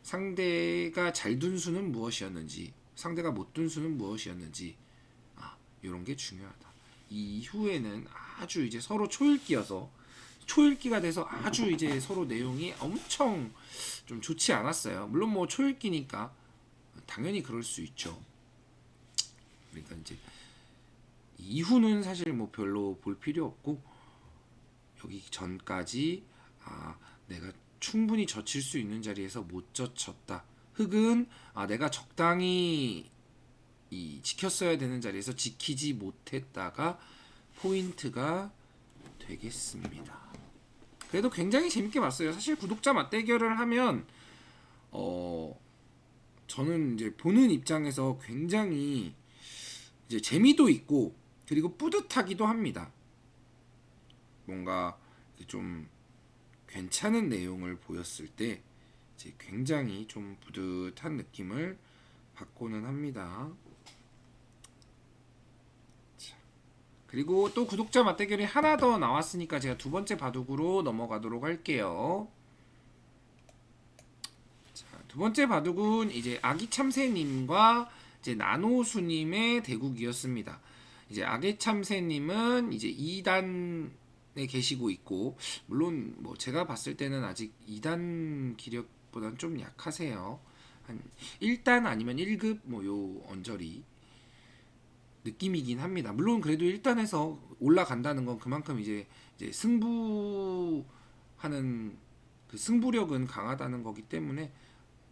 Speaker 1: 상대가 잘 둔 수는 무엇이었는지, 상대가 못 둔 수는 무엇이었는지, 이런 게 중요하다. 이후에는 아주 이제 서로 초읽기가 돼서 아주 이제 서로 내용이 엄청 좀 좋지 않았어요. 물론 뭐 초읽기니까 당연히 그럴 수 있죠. 그러니까 이제 이후는 사실 뭐 별로 볼 필요 없고, 여기 전까지 내가 충분히 젖힐 수 있는 자리에서 못 젖혔다. 흑은 내가 적당히 지켰어야 되는 자리에서 지키지 못했다가 포인트가 되겠습니다. 그래도 굉장히 재밌게 봤어요. 사실 구독자 맞대결을 하면 저는 이제 보는 입장에서 굉장히 이제 재미도 있고 그리고 뿌듯하기도 합니다. 뭔가 좀 괜찮은 내용을 보였을 때 이제 굉장히 좀 뿌듯한 느낌을 받고는 합니다. 자, 그리고 또 구독자 맞대결이 하나 더 나왔으니까 제가 두 번째 바둑으로 넘어가도록 할게요. 자, 두 번째 바둑은 이제 아기참새님과 이제 나노수님의 대국이었습니다. 이제 아기참새님은 이제 2단에 계시고 있고, 물론 뭐 제가 봤을 때는 아직 2단 기력보다는 좀 약하세요. 한 1단 아니면 1급 뭐 요 언저리 느낌이긴 합니다. 물론 그래도 1단에서 올라간다는 건 그만큼 이제 승부하는 그 승부력은 강하다는 거기 때문에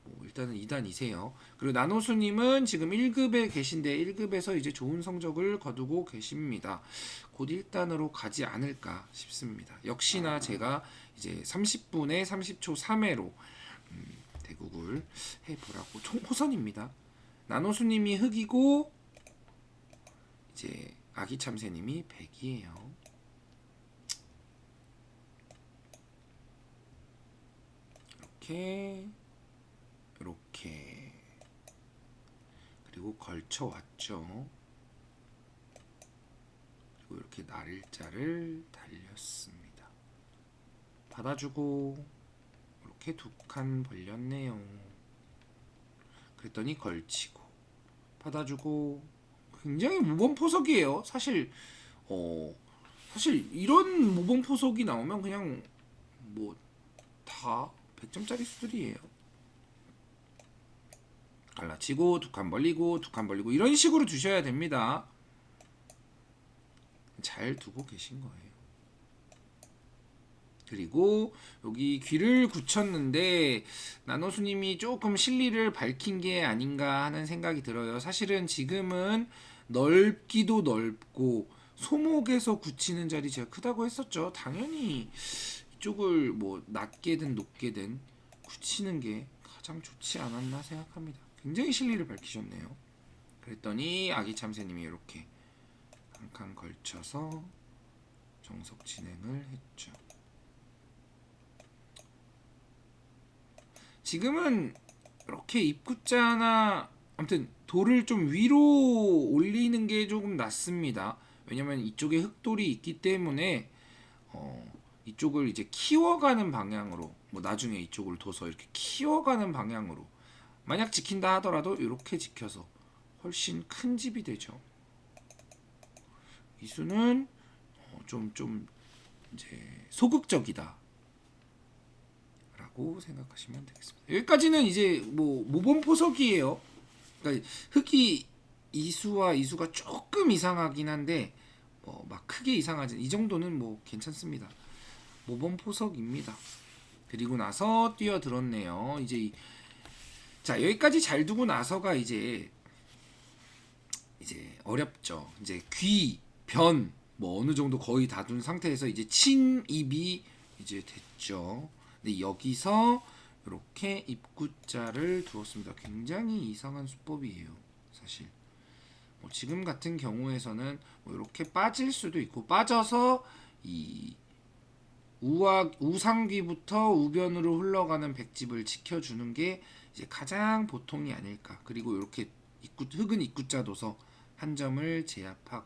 Speaker 1: 뭐 일단은 2단이세요. 그리고 나노수님은 지금 1급에 계신데 1급에서 이제 좋은 성적을 거두고 계십니다. 곧 1단으로 가지 않을까 싶습니다. 역시나 제가 이제 30분에 30초 3회로 대국을 해보라고. 총 호선입니다. 나노수님이 흑이고 이제 아기참새님이 백이에요. 이렇게 그리고 걸쳐 왔죠. 그리고 이렇게 날일자를 달렸습니다. 받아주고 이렇게 두 칸 벌렸네요. 그랬더니 걸치고 받아주고. 굉장히 모범포석이에요. 사실 이런 모범포석이 나오면 그냥 뭐 다 100점짜리 수들이에요. 갈라치고 두 칸 벌리고 두 칸 벌리고 이런 식으로 두셔야 됩니다. 잘 두고 계신 거예요. 그리고 여기 귀를 굳혔는데 나노수님이 조금 실리를 밝힌 게 아닌가 하는 생각이 들어요. 사실은 지금은 넓기도 넓고 소목에서 굳히는 자리 제가 크다고 했었죠. 당연히 이쪽을 뭐 낮게든 높게든 굳히는 게 가장 좋지 않았나 생각합니다. 굉장히 실리를 밝히셨네요. 그랬더니 아기참새님이 이렇게 한 칸 걸쳐서 정석 진행을 했죠. 지금은 이렇게 입구자나 아무튼 돌을 좀 위로 올리는 게 조금 낫습니다. 왜냐면 이쪽에 흑돌이 있기 때문에 이쪽을 이제 키워가는 방향으로, 뭐 나중에 이쪽을 둬서 이렇게 키워가는 방향으로 만약 지킨다 하더라도 이렇게 지켜서 훨씬 큰 집이 되죠. 이 수는 좀 이제 소극적이다 라고 생각하시면 되겠습니다. 여기까지는 이제 뭐 모범포석이에요. 그러니까 흑이 이수와 이수가 조금 이상하긴 한데 막 크게 이상하지, 이 정도는 뭐 괜찮습니다. 모범포석입니다. 그리고 나서 뛰어들었네요. 자, 여기까지 잘 두고 나서가 이제 어렵죠. 이제 귀, 변, 뭐 어느 정도 거의 다 둔 상태에서 이제 침입이 이제 됐죠. 근데 여기서 이렇게 입구자를 두었습니다. 굉장히 이상한 수법이에요, 사실. 뭐 지금 같은 경우에서는 뭐 이렇게 빠질 수도 있고, 빠져서 이 우상귀부터 우변으로 흘러가는 백집을 지켜주는 게 이제 가장 보통이 아닐까. 그리고 이렇게 흑은 입구자 둬서 한 점을 제압하고,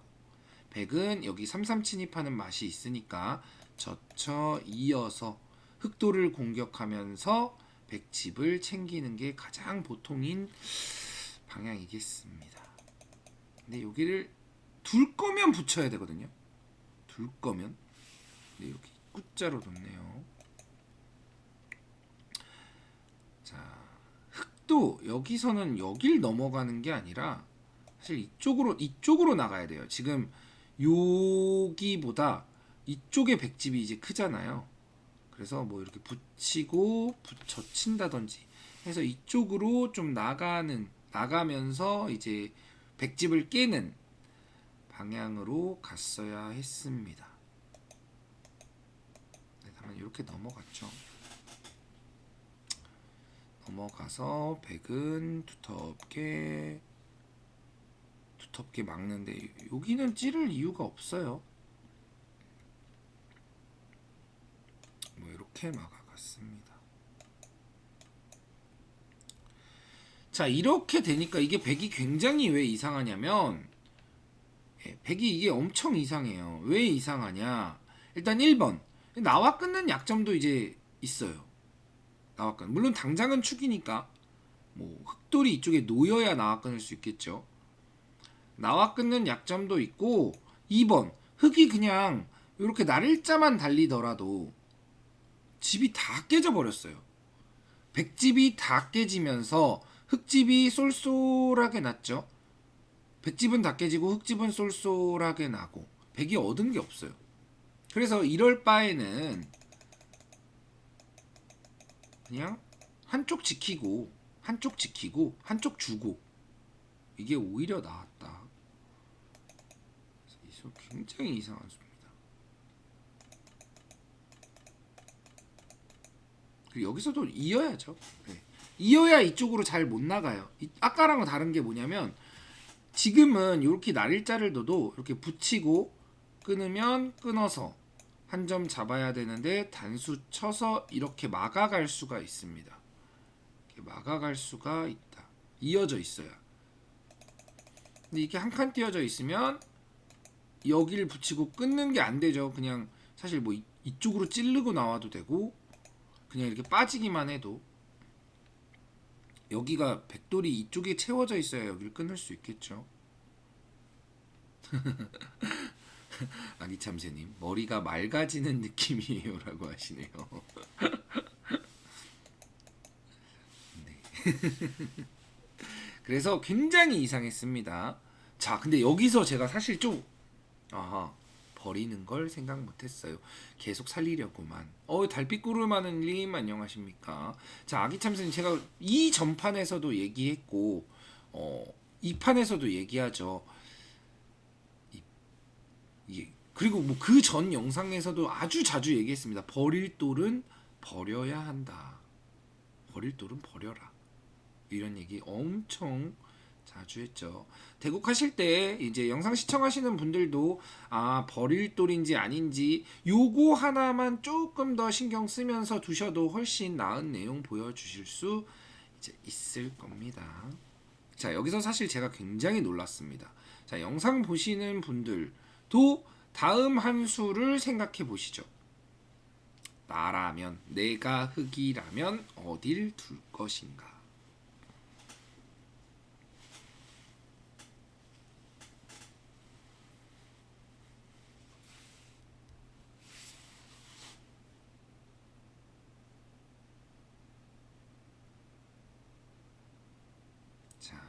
Speaker 1: 백은 여기 3-3 침입하는 맛이 있으니까 젖혀 이어서 흑도를 공격하면서 백집을 챙기는 게 가장 보통인 방향이겠습니다. 근데 여기를 둘 거면 붙여야 되거든요. 둘 거면. 근데 이렇게 Q자로 뒀네요. 자, 흑도 여기서는 여길 넘어가는 게 아니라 사실 이쪽으로 나가야 돼요. 지금 여기보다 이쪽의 백집이 이제 크잖아요. 그래서 뭐 이렇게 붙이고 젖힌다든지 해서 이쪽으로 좀 나가면서 이제 백집을 깨는 방향으로 갔어야 했습니다. 네, 다만 이렇게 넘어갔죠. 넘어가서 백은 두텁게 막는데 여기는 찌를 이유가 없어요. 뭐 이렇게 막아갔습니다. 자, 이렇게 되니까 이게 백이 굉장히 왜 이상하냐면, 백이 이게 엄청 이상해요. 왜 이상하냐? 일단 1번 나와 끊는 약점도 이제 있어요. 나와 끊. 물론 당장은 축이니까 뭐 흑돌이 이쪽에 놓여야 나와 끊을 수 있겠죠. 나와 끊는 약점도 있고, 2번 흑이 그냥 이렇게 날일자만 달리더라도 집이 다 깨져 버렸어요. 백집이 다 깨지면서 흑집이 쏠쏠하게 났죠. 백집은 다 깨지고 흑집은 쏠쏠하게 나고 백이 얻은 게 없어요. 그래서 이럴 바에는 그냥 한쪽 지키고 한쪽 주고 이게 오히려 나았다. 이 수 굉장히 이상한 수입니다. 그리고 여기서도 이어야죠. 네. 이어야 이쪽으로 잘 못 나가요. 아까랑은 다른 게 뭐냐면, 지금은 이렇게 날일자를 둬도 이렇게 붙이고 끊으면 끊어서 한 점 잡아야 되는데 단수 쳐서 이렇게 막아갈 수가 있습니다. 이렇게 막아갈 수가 있다. 이어져 있어야. 근데 이렇게 한 칸 띄어져 있으면 여기를 붙이고 끊는 게 안 되죠. 그냥 사실 뭐 이쪽으로 찌르고 나와도 되고 그냥 이렇게 빠지기만 해도, 여기가 백돌이 이쪽에 채워져 있어야 여기를 끊을 수 있겠죠. 아기참새님, 머리가 맑아지는 느낌이에요 라고 하시네요. 네. 그래서 굉장히 이상했습니다. 자, 근데 여기서 제가 사실 좀 버리는 걸 생각 못했어요. 계속 살리려고만. 달빛구름하는님 안녕하십니까. 자, 아기참새님, 제가 이 전판에서도 얘기했고 이 판에서도 얘기하죠. 그리고 뭐 그 전 영상에서도 아주 자주 얘기했습니다. 버릴 돌은 버려야 한다. 버릴 돌은 버려라. 이런 얘기 엄청 자주 했죠. 대국하실 때 이제 영상 시청하시는 분들도 버릴 돌인지 아닌지 요거 하나만 조금 더 신경 쓰면서 두셔도 훨씬 나은 내용 보여주실 수 이제 있을 겁니다. 자, 여기서 사실 제가 굉장히 놀랐습니다. 자, 영상 보시는 분들도 다음 한 수를 생각해 보시죠. 나라면, 내가 흑이라면 어딜 둘 것인가? 자,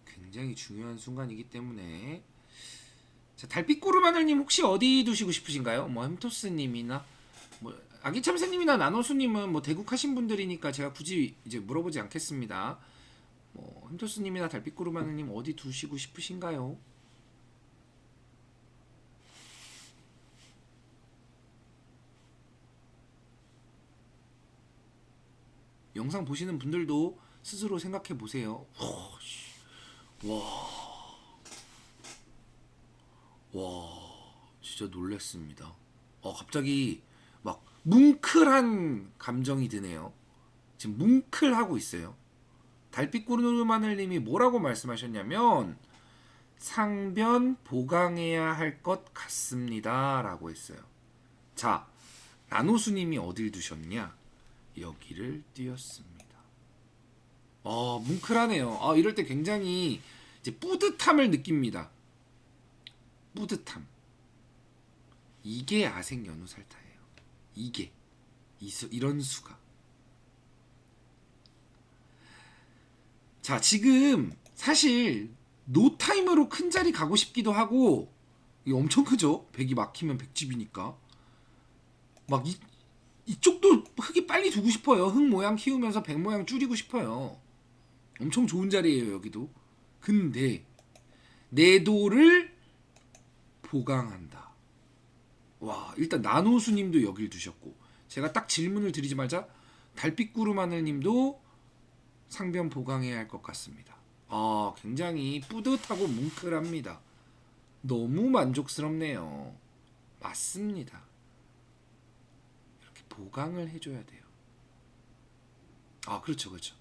Speaker 1: 굉장히 중요한 순간이기 때문에, 자, 달빛구름하늘님 혹시 어디 두시고 싶으신가요? 뭐 햄토스님이나 뭐 아기참새님이나 나노수님은 뭐 대국하신 분들이니까 제가 굳이 이제 물어보지 않겠습니다. 뭐 햄토스님이나 달빛구름하늘님 어디 두시고 싶으신가요? 영상 보시는 분들도 스스로 생각해 보세요. 와, 진짜 놀랐습니다. 갑자기 막 뭉클한 감정이 드네요. 지금 뭉클하고 있어요. 달빛구름하늘님이 뭐라고 말씀하셨냐면, 상변 보강해야 할 것 같습니다 라고 했어요. 자, 나노수님이 어딜 두셨냐? 여기를 띄었습니다. 뭉클하네요. 이럴 때 굉장히 이제 뿌듯함을 느낍니다. 뿌듯함. 이게 아색연우살타예요. 이게 이런 수가. 자, 지금 사실 노타임으로 큰 자리 가고 싶기도 하고, 이게 엄청 크죠? 100이 막히면 100집이니까 막 이쪽도 흙이 빨리 두고 싶어요. 흙 모양 키우면서 100 모양 줄이고 싶어요. 엄청 좋은 자리예요, 여기도. 근데 내도를 보강한다. 와, 일단 나노수님도 여길 두셨고, 제가 딱 질문을 드리자마자 달빛구름하늘님도 상변 보강해야 할 것 같습니다. 굉장히 뿌듯하고 뭉클합니다. 너무 만족스럽네요. 맞습니다. 이렇게 보강을 해줘야 돼요. 그렇죠, 그렇죠.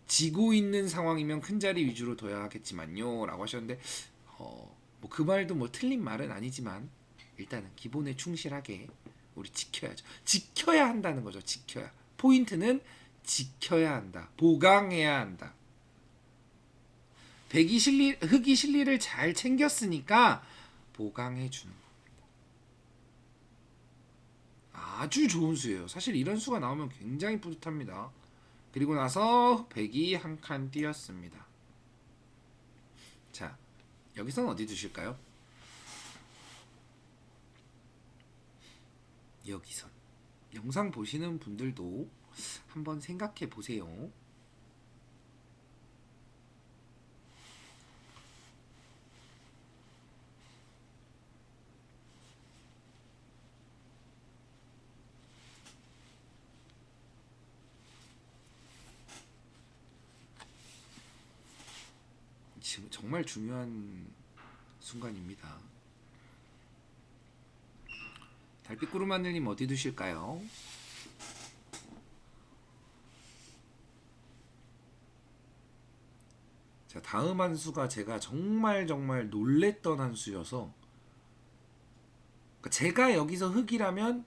Speaker 1: 지고 있는 상황이면 큰 자리 위주로 둬야 하겠지만요 라고 하셨는데, 뭐 그 말도 뭐 틀린 말은 아니지만 일단은 기본에 충실하게 우리 지켜야죠. 지켜야 한다는 거죠. 지켜야. 포인트는 지켜야 한다. 보강해야 한다. 흙이 실리를 잘 챙겼으니까 보강해 주는 겁니다. 아주 좋은 수예요. 사실 이런 수가 나오면 굉장히 뿌듯합니다. 그리고 나서 100이 한 칸 띄었습니다. 자, 여기서는 어디 두실까요? 여기선. 영상 보시는 분들도 한번 생각해 보세요. 지금 정말 중요한 순간입니다. 달빛구름하늘님 어디 두실까요? 자, 다음 한 수가 제가 정말 놀랬던 한 수여서, 그러니까 제가 여기서 흙이라면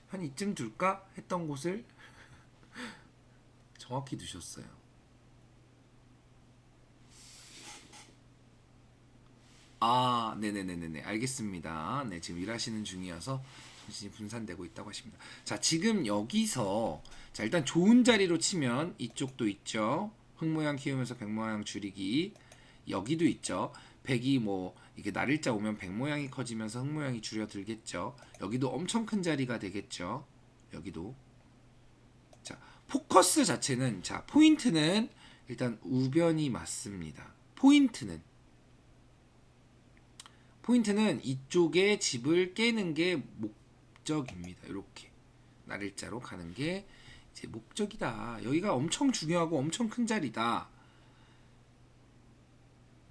Speaker 1: 한 이쯤 둘까 했던 곳을 정확히 두셨어요. 네네네네, 알겠습니다. 네, 지금 일하시는 중이어서 정신이 분산되고 있다고 하십니다. 자, 지금 여기서, 자, 일단 좋은 자리로 치면 이쪽도 있죠. 흙 모양 키우면서 100 모양 줄이기. 여기도 있죠. 100이 뭐 이게 날일자 오면 100 모양이 커지면서 흙 모양이 줄여들겠죠. 여기도 엄청 큰 자리가 되겠죠. 여기도. 자, 포커스 자체는, 자, 포인트는 일단 우변이 맞습니다. 포인트는 이쪽에 집을 깨는 게 목적입니다. 이렇게 날일자로 가는 게 이제 목적이다. 여기가 엄청 중요하고 엄청 큰 자리다.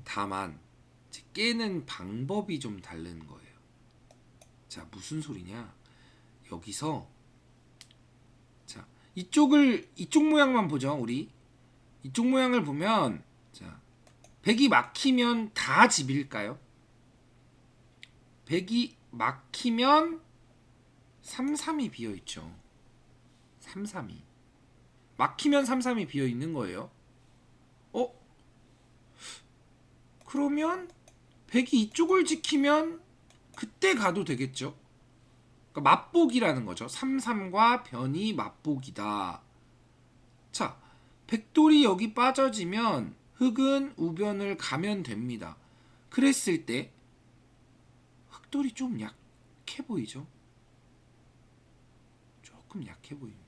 Speaker 1: 다만 이제 깨는 방법이 좀 다른 거예요. 자, 무슨 소리냐? 여기서, 자, 이쪽 모양만 보죠. 우리 이쪽 모양을 보면, 자, 100이 막히면 다 집일까요? 100이 막히면 33이 비어있죠. 33이 막히면 33이 비어있는 거예요. 그러면 100이 이쪽을 지키면 그때 가도 되겠죠. 그러니까 맞보기라는 거죠. 33과 변이 맞보기다. 자, 백돌이 여기 빠져지면 흙은 우변을 가면 됩니다. 그랬을 때 흑돌이 좀 약해 보이죠? 조금 약해 보입니다.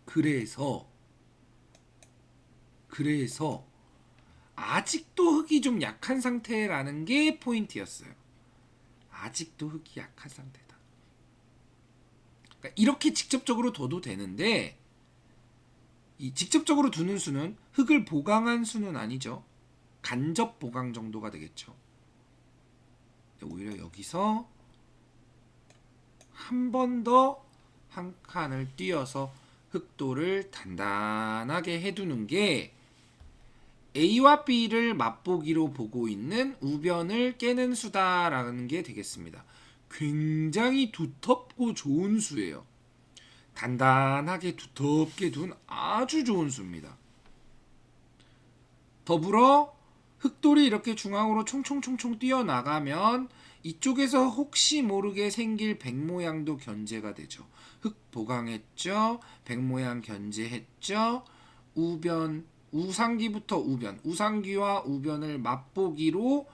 Speaker 1: 그래서 아직도 흙이 좀 약한 상태라는 게 포인트였어요. 아직도 흙이 약한 상태다. 그러니까 이렇게 직접적으로 둬도 되는데, 이 직접적으로 두는 수는 흙을 보강한 수는 아니죠. 간접 보강 정도가 되겠죠. 오히려 여기서 한 번 더 한 칸을 띄어서 흙돌을 단단하게 해두는 게 A와 B를 맛보기로 보고 있는 우변을 깨는 수다라는 게 되겠습니다. 굉장히 두텁고 좋은 수예요. 단단하게 두텁게 둔 아주 좋은 수입니다. 더불어 흑돌이 이렇게 중앙으로 총총총총 뛰어나가면 이쪽에서 혹시 모르게 생길 백 모양도 견제가 되죠. 흑 보강했죠. 백 모양 견제했죠. 우변, 우상기부터 우변, 우상기와 우변을 맛보기로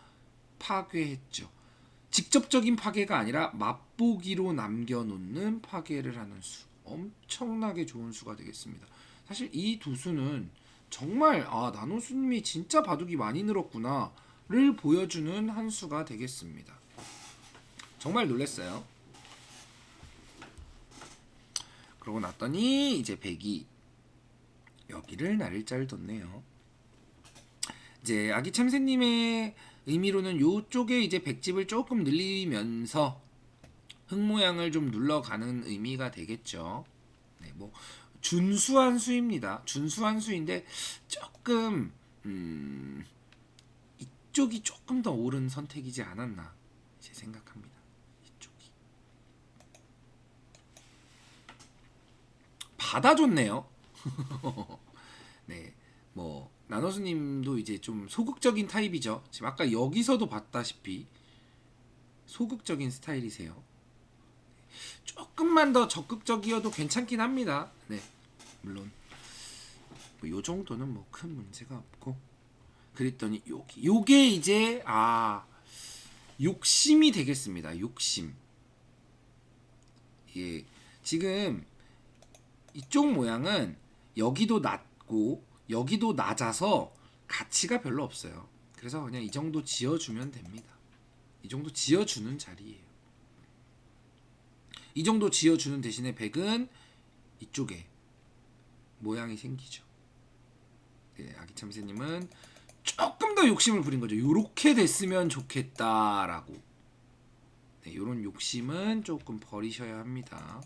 Speaker 1: 파괴했죠. 직접적인 파괴가 아니라 맛보기로 남겨놓는 파괴를 하는 수. 엄청나게 좋은 수가 되겠습니다. 사실 이 두 수는 정말 나노수님이 진짜 바둑이 많이 늘었구나를 보여주는 한 수가 되겠습니다. 정말 놀랐어요. 그러고 났더니 이제 백이 여기를 날짜를 뒀네요. 이제 아기 참새님의 의미로는 요쪽에 이제 백집을 조금 늘리면서 흙 모양을 좀 눌러가는 의미가 되겠죠. 네, 뭐 준수한 수입니다. 준수한 수인데 조금 이쪽이 조금 더 옳은 선택이지 않았나 이제 생각합니다. 이쪽이 받아줬네요. 네, 뭐 나노수님도 이제 좀 소극적인 타입이죠. 지금 아까 여기서도 봤다시피 소극적인 스타일이세요. 조금만 더 적극적이어도 괜찮긴 합니다. 네, 물론 요 정도는 뭐 큰 문제가 없고. 그랬더니 요게 이제 욕심이 되겠습니다. 욕심. 예, 지금 이쪽 모양은 여기도 낮고 여기도 낮아서 가치가 별로 없어요. 그래서 그냥 이 정도 지어주면 됩니다. 이 정도 지어주는 자리예요. 이 정도 지어주는 대신에 백은 이쪽에 모양이 생기죠. 네, 아기 참새님은 조금 더 욕심을 부린 거죠. 요렇게 됐으면 좋겠다라고. 네, 요런 욕심은 조금 버리셔야 합니다.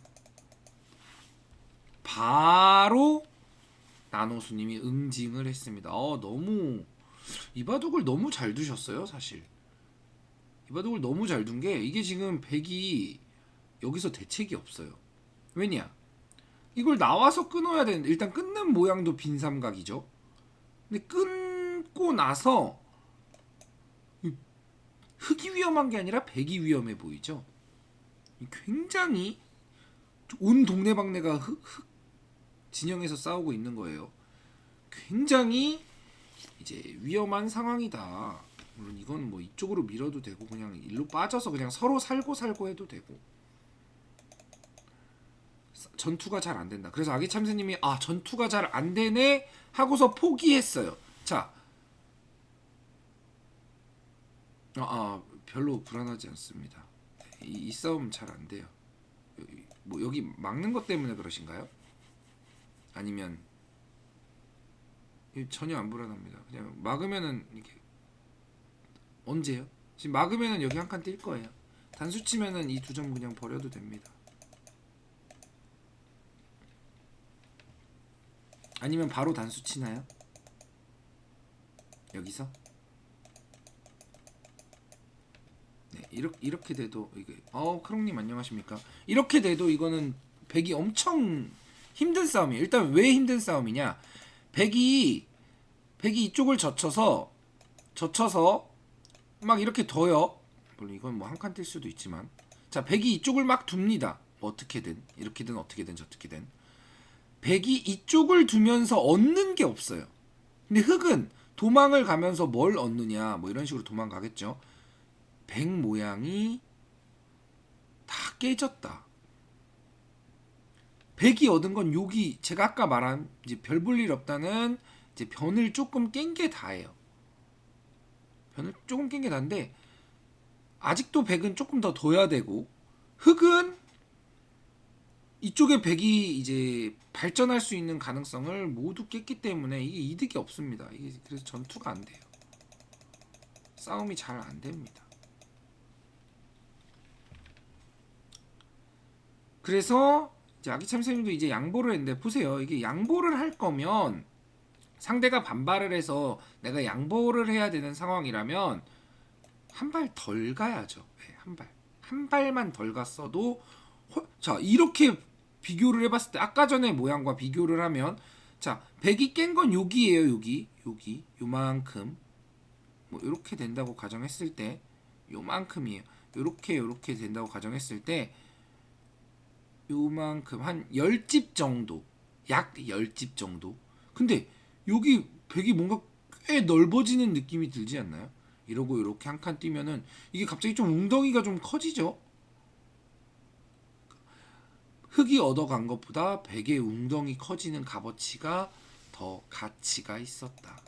Speaker 1: 바로 나노수님이 응징을 했습니다. 너무 이 바둑을 너무 잘 두셨어요. 사실 이 바둑을 너무 잘 둔 게 이게 지금 백이 여기서 대책이 없어요. 왜냐? 이걸 나와서 끊어야 되는데 일단 끊는 모양도 빈삼각이죠. 근데 끊고 나서 흑이 위험한 게 아니라 백이 위험해 보이죠. 굉장히 온 동네방네가 흑 진영에서 싸우고 있는 거예요. 굉장히 이제 위험한 상황이다. 물론 이건 뭐 이쪽으로 밀어도 되고 그냥 일로 빠져서 그냥 서로 살고 해도 되고. 전투가 잘 안 된다. 그래서 아기 참새님이 전투가 잘 안 되네 하고서 포기했어요. 자, 별로 불안하지 않습니다. 이 싸움 잘 안 돼요. 뭐 여기 막는 것 때문에 그러신가요? 아니면 전혀 안 불안합니다. 그냥 막으면은 이렇게 언제요? 지금 막으면은 여기 한 칸 뛸 거예요. 단수 치면은 이 두 점 그냥 버려도 됩니다. 아니면 바로 단수 치나요? 여기서? 네, 이렇게 돼도 이게 크롱님 안녕하십니까? 이렇게 돼도 이거는 백이 엄청 힘든 싸움이에요. 일단 왜 힘든 싸움이냐? 백이 이쪽을 젖혀서 막 이렇게 둬요. 물론 이건 뭐 한 칸 뛸 수도 있지만, 자, 백이 이쪽을 막 둡니다. 뭐 어떻게든 이렇게든 어떻게든 저렇게든 백이 이쪽을 두면서 얻는 게 없어요. 근데 흑은 도망을 가면서 뭘 얻느냐, 뭐 이런 식으로 도망가겠죠. 백 모양이 다 깨졌다. 백이 얻은 건 여기 제가 아까 말한 이제 별 볼 일 없다는 이제 변을 조금 깬 게 다예요. 변을 조금 깬 게 다인데 아직도 백은 조금 더 둬야 되고, 흑은 이쪽에 백이 이제 발전할 수 있는 가능성을 모두 깼기 때문에 이게 이득이 없습니다. 이게 그래서 전투가 안 돼요. 싸움이 잘 안 됩니다. 그래서 이제 아기 참새님도 이제 양보를 했는데, 보세요. 이게 양보를 할 거면 상대가 반발을 해서 내가 양보를 해야 되는 상황이라면 한 발 덜 가야죠. 네, 한 발만 덜 갔어도 자 이렇게 비교를 해봤을 때 아까 전에 모양과 비교를 하면 자 백이 깬 건 여기예요. 여기 요만큼 뭐 이렇게 된다고 가정했을 때 요만큼이에요. 요렇게 된다고 가정했을 때 요만큼 한 10집 정도 약 10집 정도. 근데 여기 백이 뭔가 꽤 넓어지는 느낌이 들지 않나요? 이러고 이렇게 한 칸 뛰면은 이게 갑자기 좀 웅덩이가 좀 커지죠. 흙이 얻어간 것보다 백의 웅덩이 커지는 값어치가 더 가치가 있었다.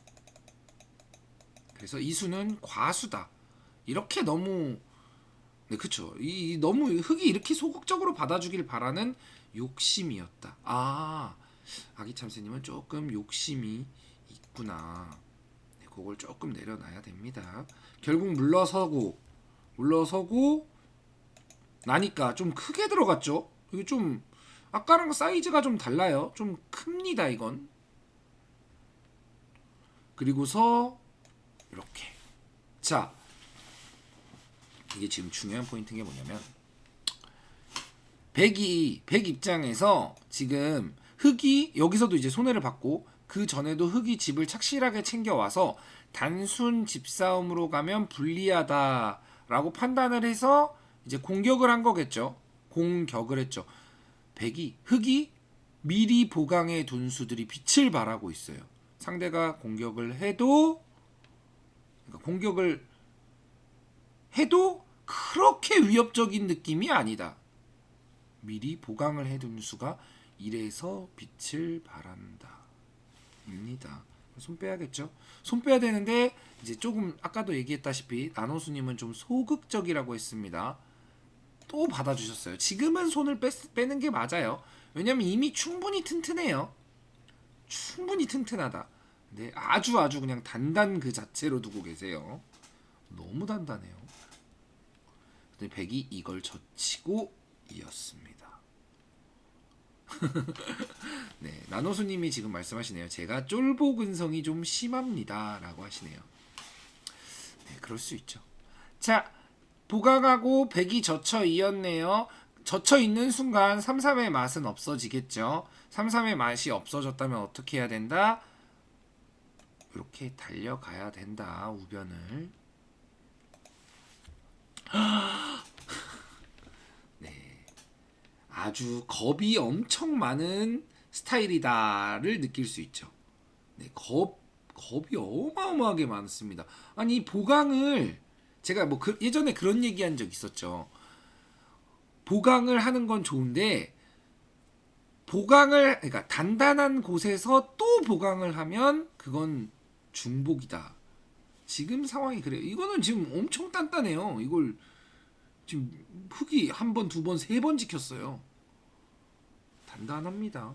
Speaker 1: 그래서 이 수는 과수다. 이렇게 너무 네 그쵸. 이 너무 흙이 이렇게 소극적으로 받아주길 바라는 욕심이었다. 아 아기참새님은 조금 욕심이 있구나. 네, 그걸 조금 내려놔야 됩니다. 결국 물러서고 나니까 좀 크게 들어갔죠. 이게 좀 아까랑 사이즈가 좀 달라요. 좀 큽니다 이건. 그리고서 이렇게 자 이게 지금 중요한 포인트인 게 뭐냐면 백 입장에서 지금 흙이 여기서도 이제 손해를 받고 그 전에도 흙이 집을 착실하게 챙겨와서 단순 집싸움으로 가면 불리하다라고 판단을 해서 이제 공격을 한 거겠죠. 공격을 했죠. 흙이 미리 보강해 둔 수들이 빛을 발하고 있어요. 상대가 공격을 해도 그러니까 공격을 해도 그렇게 위협적인 느낌이 아니다. 미리 보강을 해둔 수가 이래서 빛을 발한다. 입니다. 손 빼야겠죠? 손 빼야 되는데 이제 조금 아까도 얘기했다시피 나노수님은 좀 소극적이라고 했습니다. 또 받아주셨어요. 지금은 손을 빼는 게 맞아요. 왜냐면 이미 충분히 튼튼해요. 충분히 튼튼하다. 근데 아주 그냥 단단 그 자체로 두고 계세요. 너무 단단해요. 근데 백이 이걸 젖히고 이었습니다. 네, 나노수님이 지금 말씀하시네요. 제가 쫄보 근성이 좀 심합니다라고 하시네요. 네, 그럴 수 있죠. 자, 보강하고 백이 젖혀 이었네요. 젖혀 있는 순간 3-3의 맛은 없어지겠죠. 3-3의 맛이 없어졌다면 어떻게 해야 된다? 이렇게 달려가야 된다. 우변을. 네, 아주 겁이 엄청 많은 스타일이다를 느낄 수 있죠. 네, 겁이 어마어마하게 많습니다. 아니 보강을 제가 뭐 예전에 그런 얘기한 적 있었죠. 보강을 하는 건 좋은데 그러니까 단단한 곳에서 또 보강을 하면 그건 중복이다. 지금 상황이 그래요. 이거는 지금 엄청 단단해요. 이걸 지금 흙이 한 번, 두 번, 세 번 지켰어요. 단단합니다.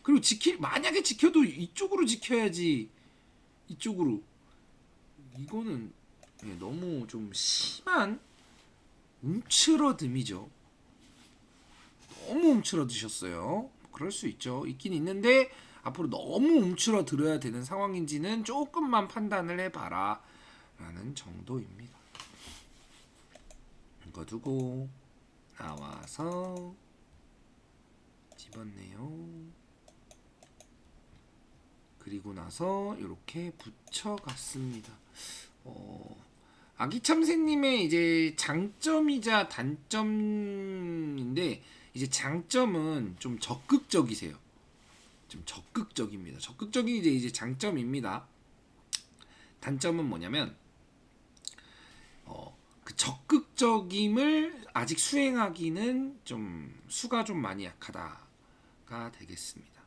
Speaker 1: 그리고 만약에 지켜도 이쪽으로 지켜야지. 이쪽으로. 이거는 너무 좀 심한 움츠러듦이죠. 너무 움츠러드셨어요. 그럴 수 있죠. 있긴 있는데 앞으로 너무 움츠러들어야 되는 상황인지는 조금만 판단을 해봐라 라는 정도입니다. 이거 두고 나와서 집었네요. 그리고 나서 이렇게 붙여갔습니다. 아기참새님의 이제 장점이자 단점인데 이제 장점은 좀 적극적이세요. 좀 적극적입니다. 적극적인 이제 장점입니다. 단점은 뭐냐면 그 적극적임을 아직 수행하기는 좀 수가 좀 많이 약하다가 되겠습니다.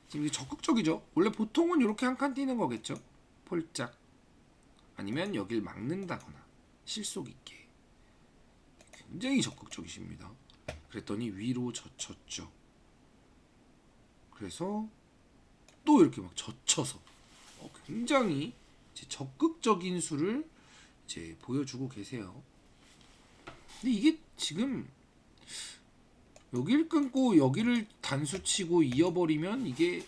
Speaker 1: 지금 이게 적극적이죠. 원래 보통은 이렇게 한 칸 뛰는 거겠죠. 폴짝 아니면 여길 막는다거나 실속 있게 굉장히 적극적이십니다. 그랬더니 위로 젖혔죠. 그래서 또 이렇게 막 젖혀서 굉장히 적극적인 수를 이제 보여주고 계세요. 근데 이게 지금 여기를 끊고 여기를 단수 치고 이어버리면 이게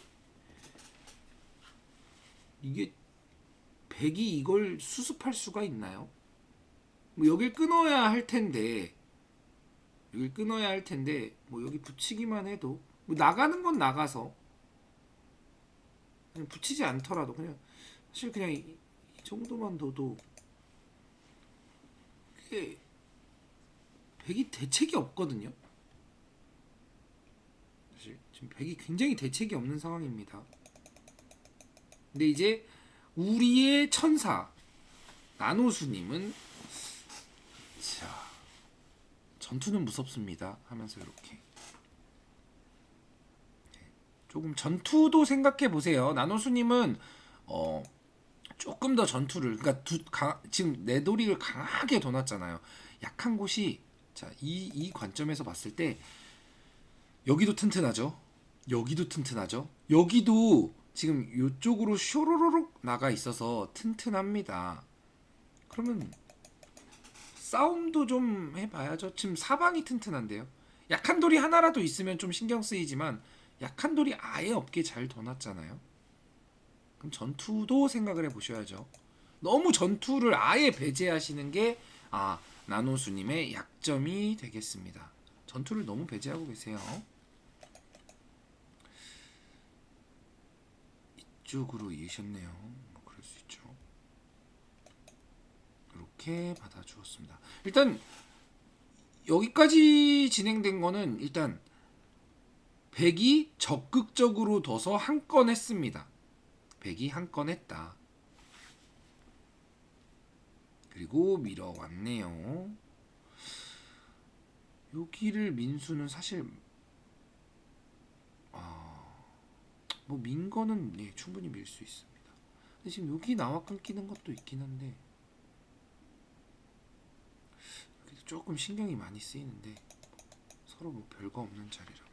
Speaker 1: 이게 백이 이걸 수습할 수가 있나요? 뭐 여길 끊어야 할 텐데 뭐 여기 붙이기만 해도 뭐 나가는 건 나가서 그냥 붙이지 않더라도 그냥 사실 그냥 이 정도만 둬도 이게 백이 대책이 없거든요. 사실 지금 백이 굉장히 대책이 없는 상황입니다. 근데 이제 우리의 천사 나노수님은 자 전투는 무섭습니다 하면서 이렇게 조금 전투도 생각해 보세요. 나노수님은 조금 더 전투를 그러니까 지금 내도릭을 강하게 둬놨잖아요. 약한 곳이 이 관점에서 봤을 때 여기도 튼튼하죠. 여기도 튼튼하죠. 여기도 지금 이쪽으로 쇼로로록 나가 있어서 튼튼합니다. 그러면 싸움도 좀 해봐야죠. 지금 사방이 튼튼한데요. 약한 돌이 하나라도 있으면 좀 신경 쓰이지만 약한 돌이 아예 없게 잘 둬놨잖아요. 그럼 전투도 생각을 해보셔야죠. 너무 전투를 아예 배제하시는 게 나노수님의 약점이 되겠습니다. 전투를 너무 배제하고 계세요. 이쪽으로 이으셨네요. 뭐 그럴 수 있죠. 이렇게 받아주었습니다. 일단 여기까지 진행된 거는 일단 백이 적극적으로 둬서 한 건 했습니다. 백이 한 건 했다. 그리고 밀어왔네요. 여기를 민수는 사실 뭐 민 거는 충분히 밀 수 있습니다. 근데 지금 여기 나와 끊기는 것도 있긴 한데 조금 신경이 많이 쓰이는데 서로 뭐 별거 없는 자리라고.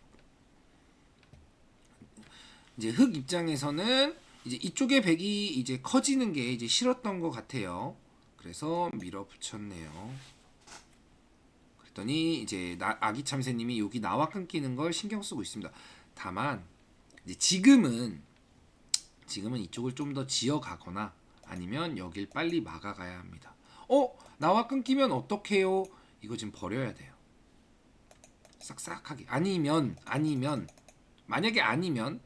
Speaker 1: 이제 흑 입장에서는 이제 이쪽에 백이 이제 커지는 게 이제 싫었던 것 같아요. 그래서 밀어붙였네요. 그랬더니 이제 아기 참새님이 여기 나와 끊기는 걸 신경 쓰고 있습니다. 다만 이제 지금은 이쪽을 좀 더 지어가거나 아니면 여길 빨리 막아가야 합니다. 나와 끊기면 어떡해요? 이거 지금 버려야 돼요. 싹싹하게. 아니면 만약에 아니면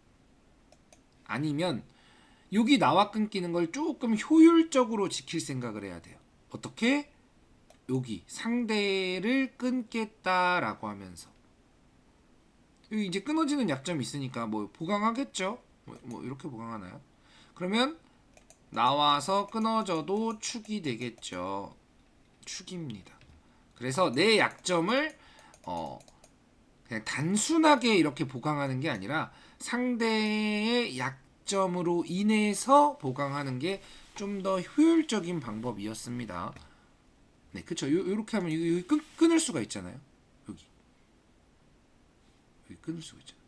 Speaker 1: 여기 나와 끊기는 걸 조금 효율적으로 지킬 생각을 해야 돼요. 어떻게? 여기 상대를 끊겠다라고 하면서 여기 이제 끊어지는 약점이 있으니까 뭐 보강하겠죠? 뭐 이렇게 보강하나요? 그러면 나와서 끊어져도 축이 되겠죠. 축입니다. 그래서 내 약점을 그냥 단순하게 이렇게 보강하는 게 아니라 상대의 약점으로 인해서 보강하는 게 좀 더 효율적인 방법이었습니다. 네, 그쵸. 요렇게 하면 여기 끊을 수가 있잖아요. 여기 끊을 수가 있잖아요.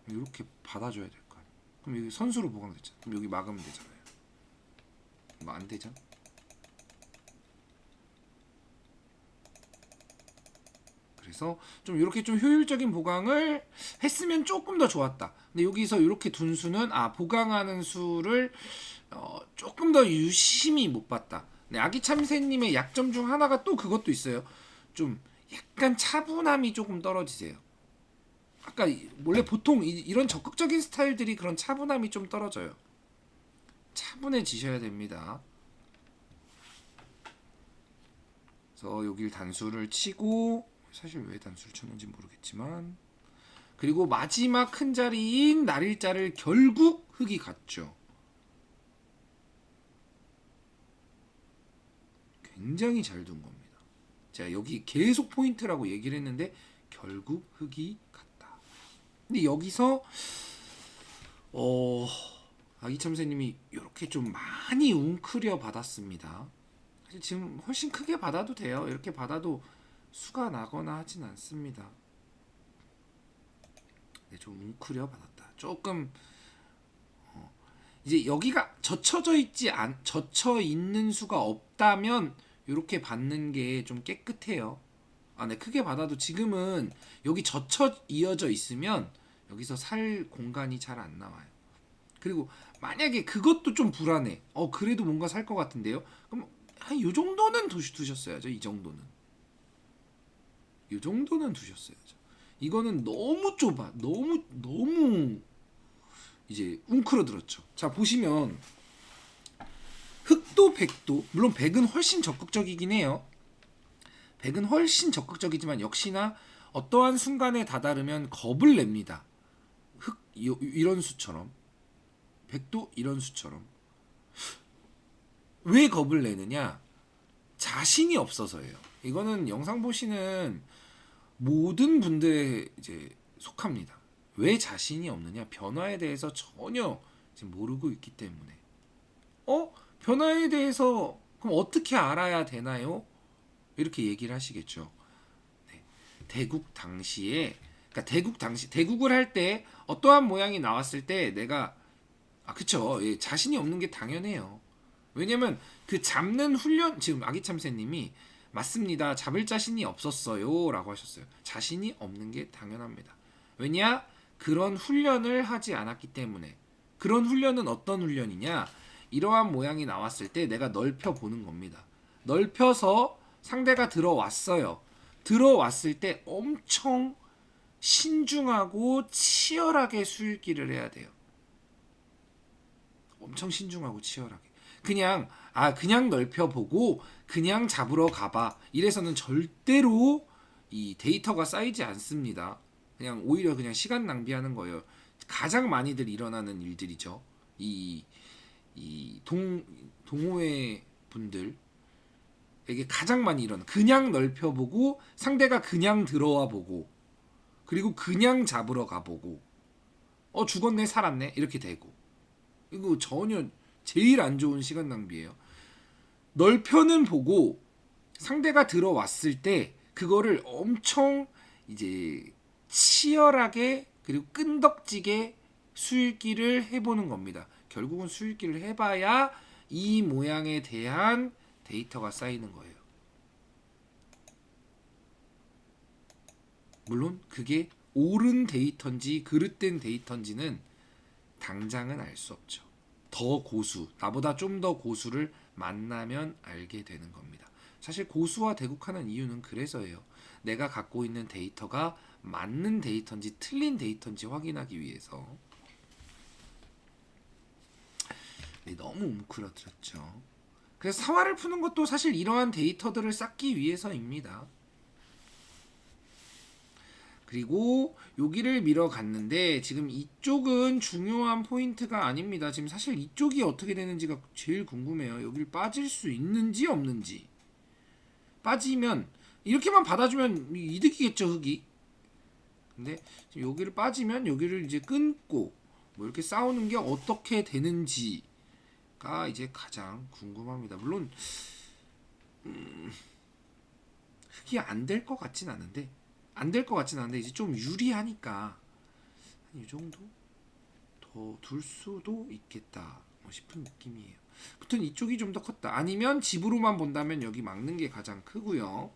Speaker 1: 이렇게 받아줘야 될 거 아니에요. 그럼 여기 선수로 보강됐잖아요. 그럼 여기 막으면 되잖아요. 뭐 안 되죠? 그래서 좀 이렇게 좀 효율적인 보강을 했으면 조금 더 좋았다. 근데 여기서 이렇게 둔 수는 보강하는 수를 조금 더 유심히 못 봤다. 네, 아기 참새님의 약점 중 하나가 또 그것도 있어요. 좀 약간 차분함이 조금 떨어지세요. 아까 원래 보통 이런 적극적인 스타일들이 그런 차분함이 좀 떨어져요. 차분해지셔야 됩니다. 그래서 여길 단수를 치고 사실 왜 단수를 쳤는지 모르겠지만 그리고 마지막 큰 자리인 날일자를 결국 흑이 갔죠. 굉장히 잘 둔 겁니다. 제가 여기 계속 포인트라고 얘기를 했는데 결국 흑이 갔다. 근데 여기서 아기참새님이 이렇게 좀 많이 웅크려 받았습니다. 사실 지금 훨씬 크게 받아도 돼요. 이렇게 받아도 수가 나거나 하진 않습니다. 네, 좀 웅크려 받았다. 조금 이제 여기가 젖혀 있는 수가 없다면 이렇게 받는 게 좀 깨끗해요. 네, 크게 받아도 지금은 여기 젖혀 이어져 있으면 여기서 살 공간이 잘 안 나와요. 그리고 만약에 그것도 좀 불안해. 그래도 뭔가 살 것 같은데요. 그럼 한 요 정도는 두셨어야죠. 이 정도는. 요 정도는 두셨어야죠. 이거는 너무 좁아. 너무 이제 웅크러들었죠. 자, 보시면 흑도 백도, 물론 백은 훨씬 적극적이긴 해요. 백은 훨씬 적극적이지만 역시나 어떠한 순간에 다다르면 겁을 냅니다. 이런 수처럼, 백도 이런 수처럼. 왜 겁을 내느냐? 자신이 없어서예요. 이거는 영상 보시는 모든 분들에 이제 속합니다. 왜 자신이 없느냐? 변화에 대해서 전혀 지금 모르고 있기 때문에. 변화에 대해서 그럼 어떻게 알아야 되나요? 이렇게 얘기를 하시겠죠. 네. 대국 당시에, 그러니까 대국을 할 때 어떠한 모양이 나왔을 때 내가 그쵸. 예, 자신이 없는 게 당연해요. 왜냐면 그 잡는 훈련, 지금 아기참새님이 맞습니다. 잡을 자신이 없었어요 라고 하셨어요. 자신이 없는 게 당연합니다. 왜냐? 그런 훈련을 하지 않았기 때문에. 그런 훈련은 어떤 훈련이냐? 이러한 모양이 나왔을 때 내가 넓혀 보는 겁니다. 넓혀서 상대가 들어왔어요. 들어왔을 때 엄청 신중하고 치열하게 수읽기를 해야 돼요. 엄청 신중하고 치열하게. 그냥 넓혀보고 그냥 잡으러 가봐. 이래서는 절대로 이 데이터가 쌓이지 않습니다. 그냥 오히려 그냥 시간 낭비하는 거예요. 가장 많이들 일어나는 일들이죠. 이 동호회 분들에게 가장 많이 일어나. 그냥 넓혀보고 상대가 그냥 들어와 보고 그리고 그냥 잡으러 가보고 죽었네 살았네 이렇게 되고. 이거 전혀 제일 안 좋은 시간 낭비예요. 넓혀는 보고 상대가 들어왔을 때 그거를 엄청 이제 치열하게 그리고 끈덕지게 수읽기를 해보는 겁니다. 결국은 수읽기를 해봐야 이 모양에 대한 데이터가 쌓이는 거예요. 물론 그게 옳은 데이터인지 그릇된 데이터인지는 당장은 알 수 없죠. 더 고수, 나보다 좀 더 고수를 만나면 알게 되는 겁니다. 사실 고수와 대국하는 이유는 그래서예요. 내가 갖고 있는 데이터가 맞는 데이터인지 틀린 데이터인지 확인하기 위해서. 네, 너무 웅크러뜨렸죠. 그래서 사활을 푸는 것도 사실 이러한 데이터들을 쌓기 위해서입니다. 그리고 여기를 밀어갔는데 지금 이쪽은 중요한 포인트가 아닙니다. 지금 사실 이쪽이 어떻게 되는지가 제일 궁금해요. 여기를 빠질 수 있는지 없는지. 빠지면 이렇게만 받아주면 이득이겠죠, 흙이. 근데 지금 여기를 빠지면 여기를 이제 끊고 뭐 이렇게 싸우는 게 어떻게 되는지가 이제 가장 궁금합니다. 물론 흙이 안 될 것 같진 않은데 이제 좀 유리하니까 이 정도 더 둘 수도 있겠다 싶은 느낌이에요. 아무튼 이쪽이 좀 더 컸다. 아니면 집으로만 본다면 여기 막는 게 가장 크고요.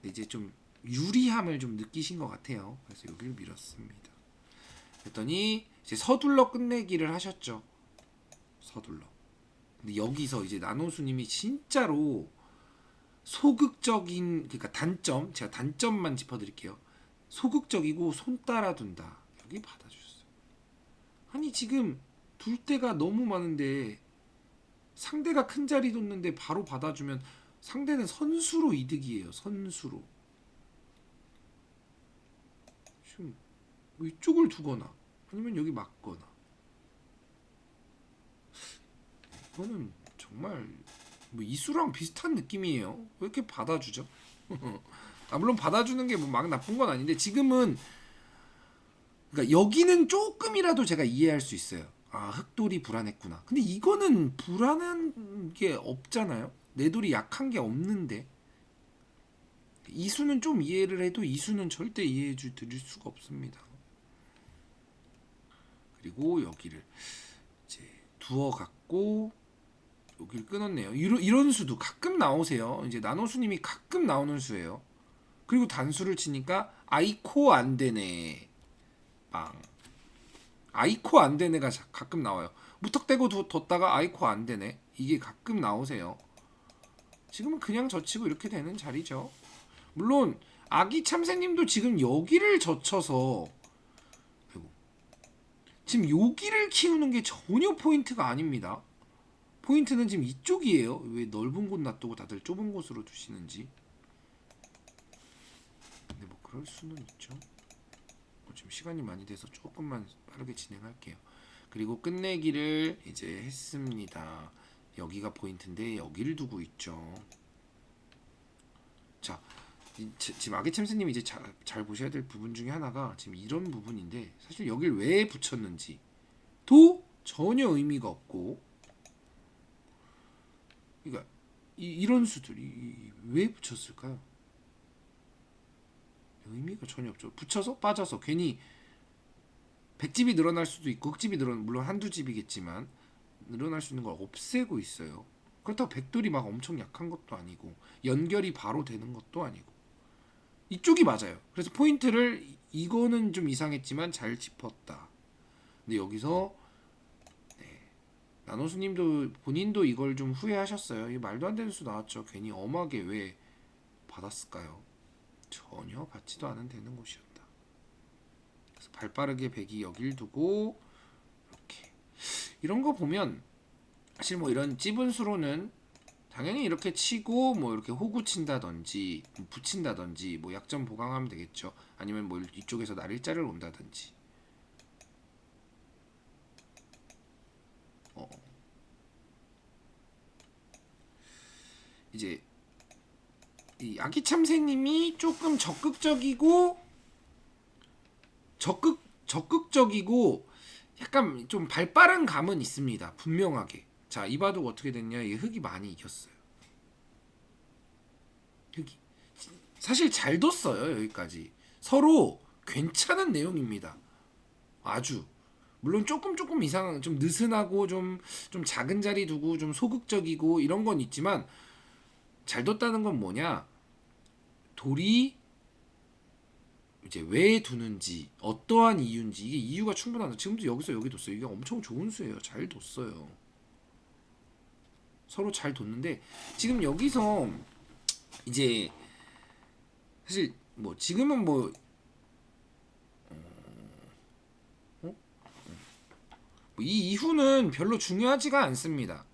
Speaker 1: 이제 좀 유리함을 좀 느끼신 것 같아요. 그래서 여기를 밀었습니다. 그랬더니 이제 서둘러 끝내기를 하셨죠. 서둘러. 근데 여기서 이제 나노수님이 진짜로 소극적인, 그러니까 단점, 제가 단점만 짚어드릴게요. 소극적이고 손 따라둔다. 여기 받아주셨어요. 아니 지금 둘 때가 너무 많은데 상대가 큰 자리 뒀는데 바로 받아주면 상대는 선수로 이득이에요. 선수로. 지금 뭐 이쪽을 두거나 아니면 여기 막거나. 이거는 정말 뭐 이수랑 비슷한 느낌이에요. 왜 이렇게 받아주죠? 물론 받아주는 게 뭐 막 나쁜 건 아닌데 지금은 그러니까 여기는 조금이라도 제가 이해할 수 있어요. 흑돌이 불안했구나. 근데 이거는 불안한 게 없잖아요. 내 돌이 약한 게 없는데 이수는 좀 이해를 해도 이수는 절대 이해해 드릴 수가 없습니다. 그리고 여기를 이제 두어갖고 여기를 끊었네요. 이런 수도 가끔 나오세요. 이제 나노수님이 가끔 나오는 수예요. 그리고 단수를 치니까 아이코 안 되네. 빵. 아이코 안 된 애가 가끔 나와요. 무턱대고 뒀다가 아이코 안 되네. 이게 가끔 나오세요. 지금은 그냥 젖히고 이렇게 되는 자리죠. 물론 아기 참새님도 지금 여기를 젖혀서 지금 여기를 키우는 게 전혀 포인트가 아닙니다. 포인트는 지금 이쪽이에요. 왜 넓은 곳 놔두고 다들 좁은 곳으로 두시는지. 근데 뭐 그럴 수는 있죠. 지금 시간이 많이 돼서 조금만 빠르게 진행할게요. 그리고 끝내기를 이제 했습니다. 여기가 포인트인데 여기를 두고 있죠. 자, 지금 아기챔스님이 이제 잘 보셔야 될 부분 중에 하나가 지금 이런 부분인데 사실 여길 왜 붙였는지 도 전혀 의미가 없고, 그러니까 이런 수들이 왜 붙였을까요? 의미가 전혀 없죠. 붙여서 빠져서 괜히 100집이 늘어날 수도 있고 흑집이 물론 한두 집이겠지만 늘어날 수 있는 걸 없애고 있어요. 그렇다고 백돌이 막 엄청 약한 것도 아니고 연결이 바로 되는 것도 아니고 이쪽이 맞아요. 그래서 포인트를 이거는 좀 이상했지만 잘 짚었다. 근데 여기서 나노수님도 본인도 이걸 좀 후회하셨어요. 이 말도 안 되는 수 나왔죠. 괜히 엄하게 왜 받았을까요? 전혀 받지도 않은 되는 곳이었다. 그래서 발빠르게 백이 여길 두고 이렇게 이런 거 보면 사실 뭐 이런 찝은 수로는 당연히 이렇게 치고 뭐 이렇게 호구 친다든지 붙인다든지 뭐 약점 보강하면 되겠죠. 아니면 뭐 이쪽에서 날일자를 온다든지. 이제 이 아기 참새님이 조금 적극적이고 약간 좀 발빠른 감은 있습니다. 분명하게. 자, 이 바둑 어떻게 됐냐? 이 흑이 많이 이겼어요. 흑이 사실 잘 뒀어요. 여기까지 서로 괜찮은 내용입니다. 아주 물론 조금 이상 좀 느슨하고 좀 작은 자리 두고 좀 소극적이고 이런 건 있지만 잘 뒀다는 건 뭐냐? 돌이 이제 왜 두는지 어떠한 이유인지 이게 이유가 충분하다. 지금도 여기서 여기 뒀어요. 이게 엄청 좋은 수예요. 잘 뒀어요. 서로 잘 뒀는데 지금 여기서 이제 사실 뭐 지금은 뭐 이 이후는 별로 중요하지가 않습니다.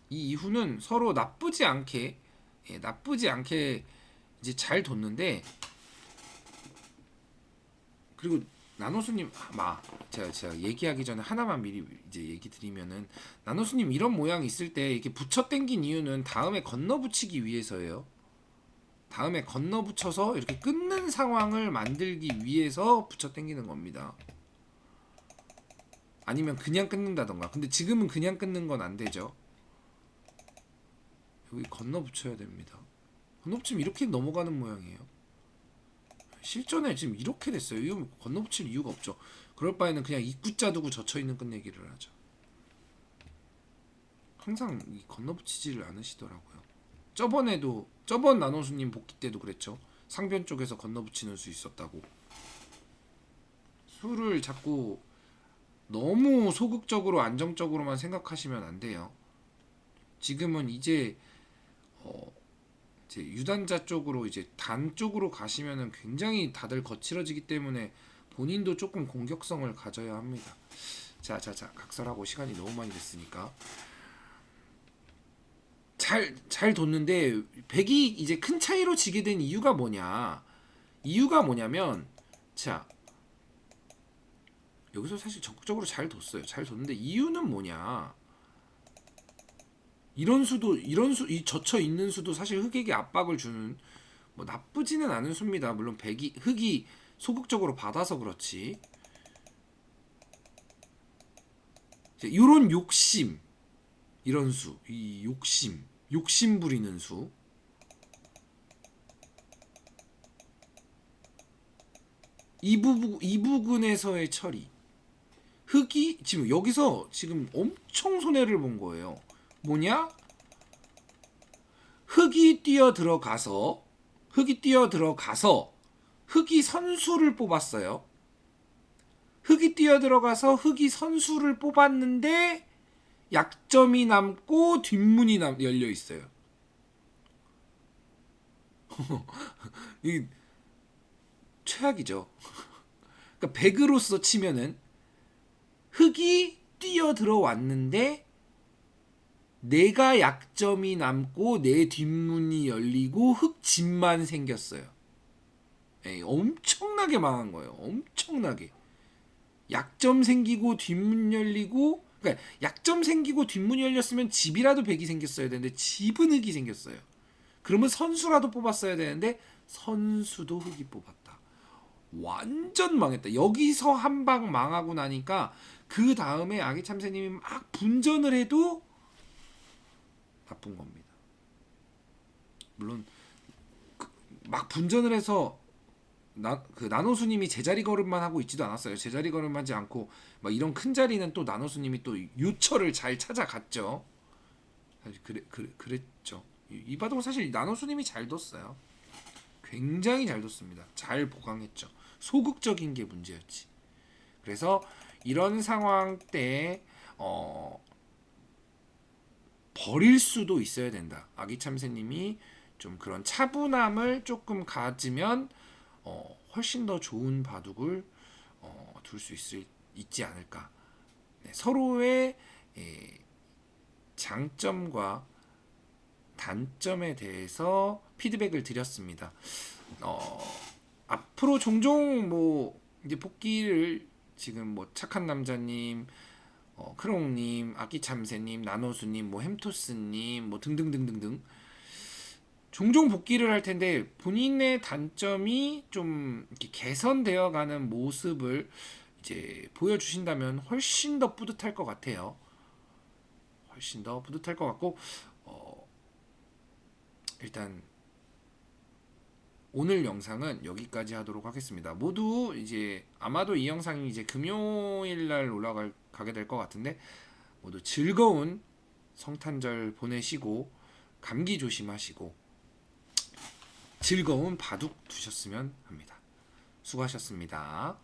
Speaker 1: 이 이후는 서로 나쁘지 않게 이제 잘 뒀는데, 그리고 나노수님 제가 얘기하기 전에 하나만 미리 이제 얘기 드리면은 나노수님 이런 모양이 있을 때 이렇게 붙여 당긴 이유는 다음에 건너 붙이기 위해서예요. 다음에 건너 붙여서 이렇게 끊는 상황을 만들기 위해서 붙여 당기는 겁니다. 아니면 그냥 끊는다던가. 근데 지금은 그냥 끊는 건 안 되죠. 여기 건너 붙여야 됩니다. 건너 붙이면 이렇게 넘어가는 모양이에요. 실전에 지금 이렇게 됐어요. 이거 건너 붙일 이유가 없죠. 그럴 바에는 그냥 입구자 두고 젖혀있는 끝내기를 하죠. 항상 이 건너 붙이지를 않으시더라고요. 저번 나노수님 복귀 때도 그랬죠. 상변 쪽에서 건너 붙이는 수 있었다고. 수를 자꾸 너무 소극적으로 안정적으로만 생각하시면 안 돼요. 지금은 이제 유단자 쪽으로 이제 단 쪽으로 가시면은 굉장히 다들 거칠어지기 때문에 본인도 조금 공격성을 가져야 합니다. 자, 각설하고 시간이 너무 많이 됐으니까 잘 뒀는데 백이 이제 큰 차이로 지게 된 이유가 뭐냐면 자, 여기서 사실 적극적으로 잘 뒀어요. 잘 뒀는데 이유는 뭐냐? 이 젖혀 있는 수도 사실 흑에게 압박을 주는 뭐 나쁘지는 않은 수입니다. 물론 흑이 소극적으로 받아서 그렇지. 이런 욕심, 이런 수, 이 욕심 부리는 수. 이 부분에서의 처리. 흑이 지금 여기서 지금 엄청 손해를 본 거예요. 뭐냐? 흑이 뛰어 들어가서 흑이 선수를 뽑았어요. 흙이 뛰어들어가서 흙이 선수를 뽑았는데 약점이 남고 뒷문이 열려 있어요. 이 최악이죠. 그러니까 백으로서 치면은 흙이 뛰어들어왔는데 내가 약점이 남고 내 뒷문이 열리고 흙집만 생겼어요. 에이, 엄청나게 망한 거예요. 엄청나게. 약점 생기고 뒷문 열리고, 그러니까 약점 생기고 뒷문이 열렸으면 집이라도 백이 생겼어야 되는데 집은 흙이 생겼어요. 그러면 선수라도 뽑았어야 되는데 선수도 흙이 뽑았다. 완전 망했다. 여기서 한 방 망하고 나니까 그 다음에 아기 참새님이 막 분전을 해도 나쁜 겁니다. 물론 막 분전을 해서 그 나노수님이 제자리 걸음만 하고 있지도 않았어요. 제자리 걸음하지 않고 막 이런 큰 자리는 또 나노수님이 또 유처를 잘 찾아갔죠. 사실 그랬죠. 이 바둑은 사실 나노수님이 잘 뒀어요. 굉장히 잘 뒀습니다. 잘 보강했죠. 소극적인 게 문제였지. 그래서 이런 상황 때 버릴 수도 있어야 된다. 아기 참새님이 좀 그런 차분함을 조금 가지면 훨씬 더 좋은 바둑을 둘 수 있지 않을까. 네, 서로의 장점과 단점에 대해서 피드백을 드렸습니다. 앞으로 종종 뭐 이제 복귀를 지금 뭐 착한 남자님, 크롱님, 아기참새님, 나노수님, 뭐 햄토스님, 뭐 등등등등등 종종 복귀를 할 텐데 본인의 단점이 좀 이렇게 개선되어가는 모습을 이제 보여주신다면 훨씬 더 뿌듯할 것 같아요. 훨씬 더 뿌듯할 것 같고 일단 오늘 영상은 여기까지 하도록 하겠습니다. 모두 이제 아마도 이 영상이 이제 금요일 날 올라가게 될 것 같은데 모두 즐거운 성탄절 보내시고 감기 조심하시고 즐거운 바둑 두셨으면 합니다. 수고하셨습니다.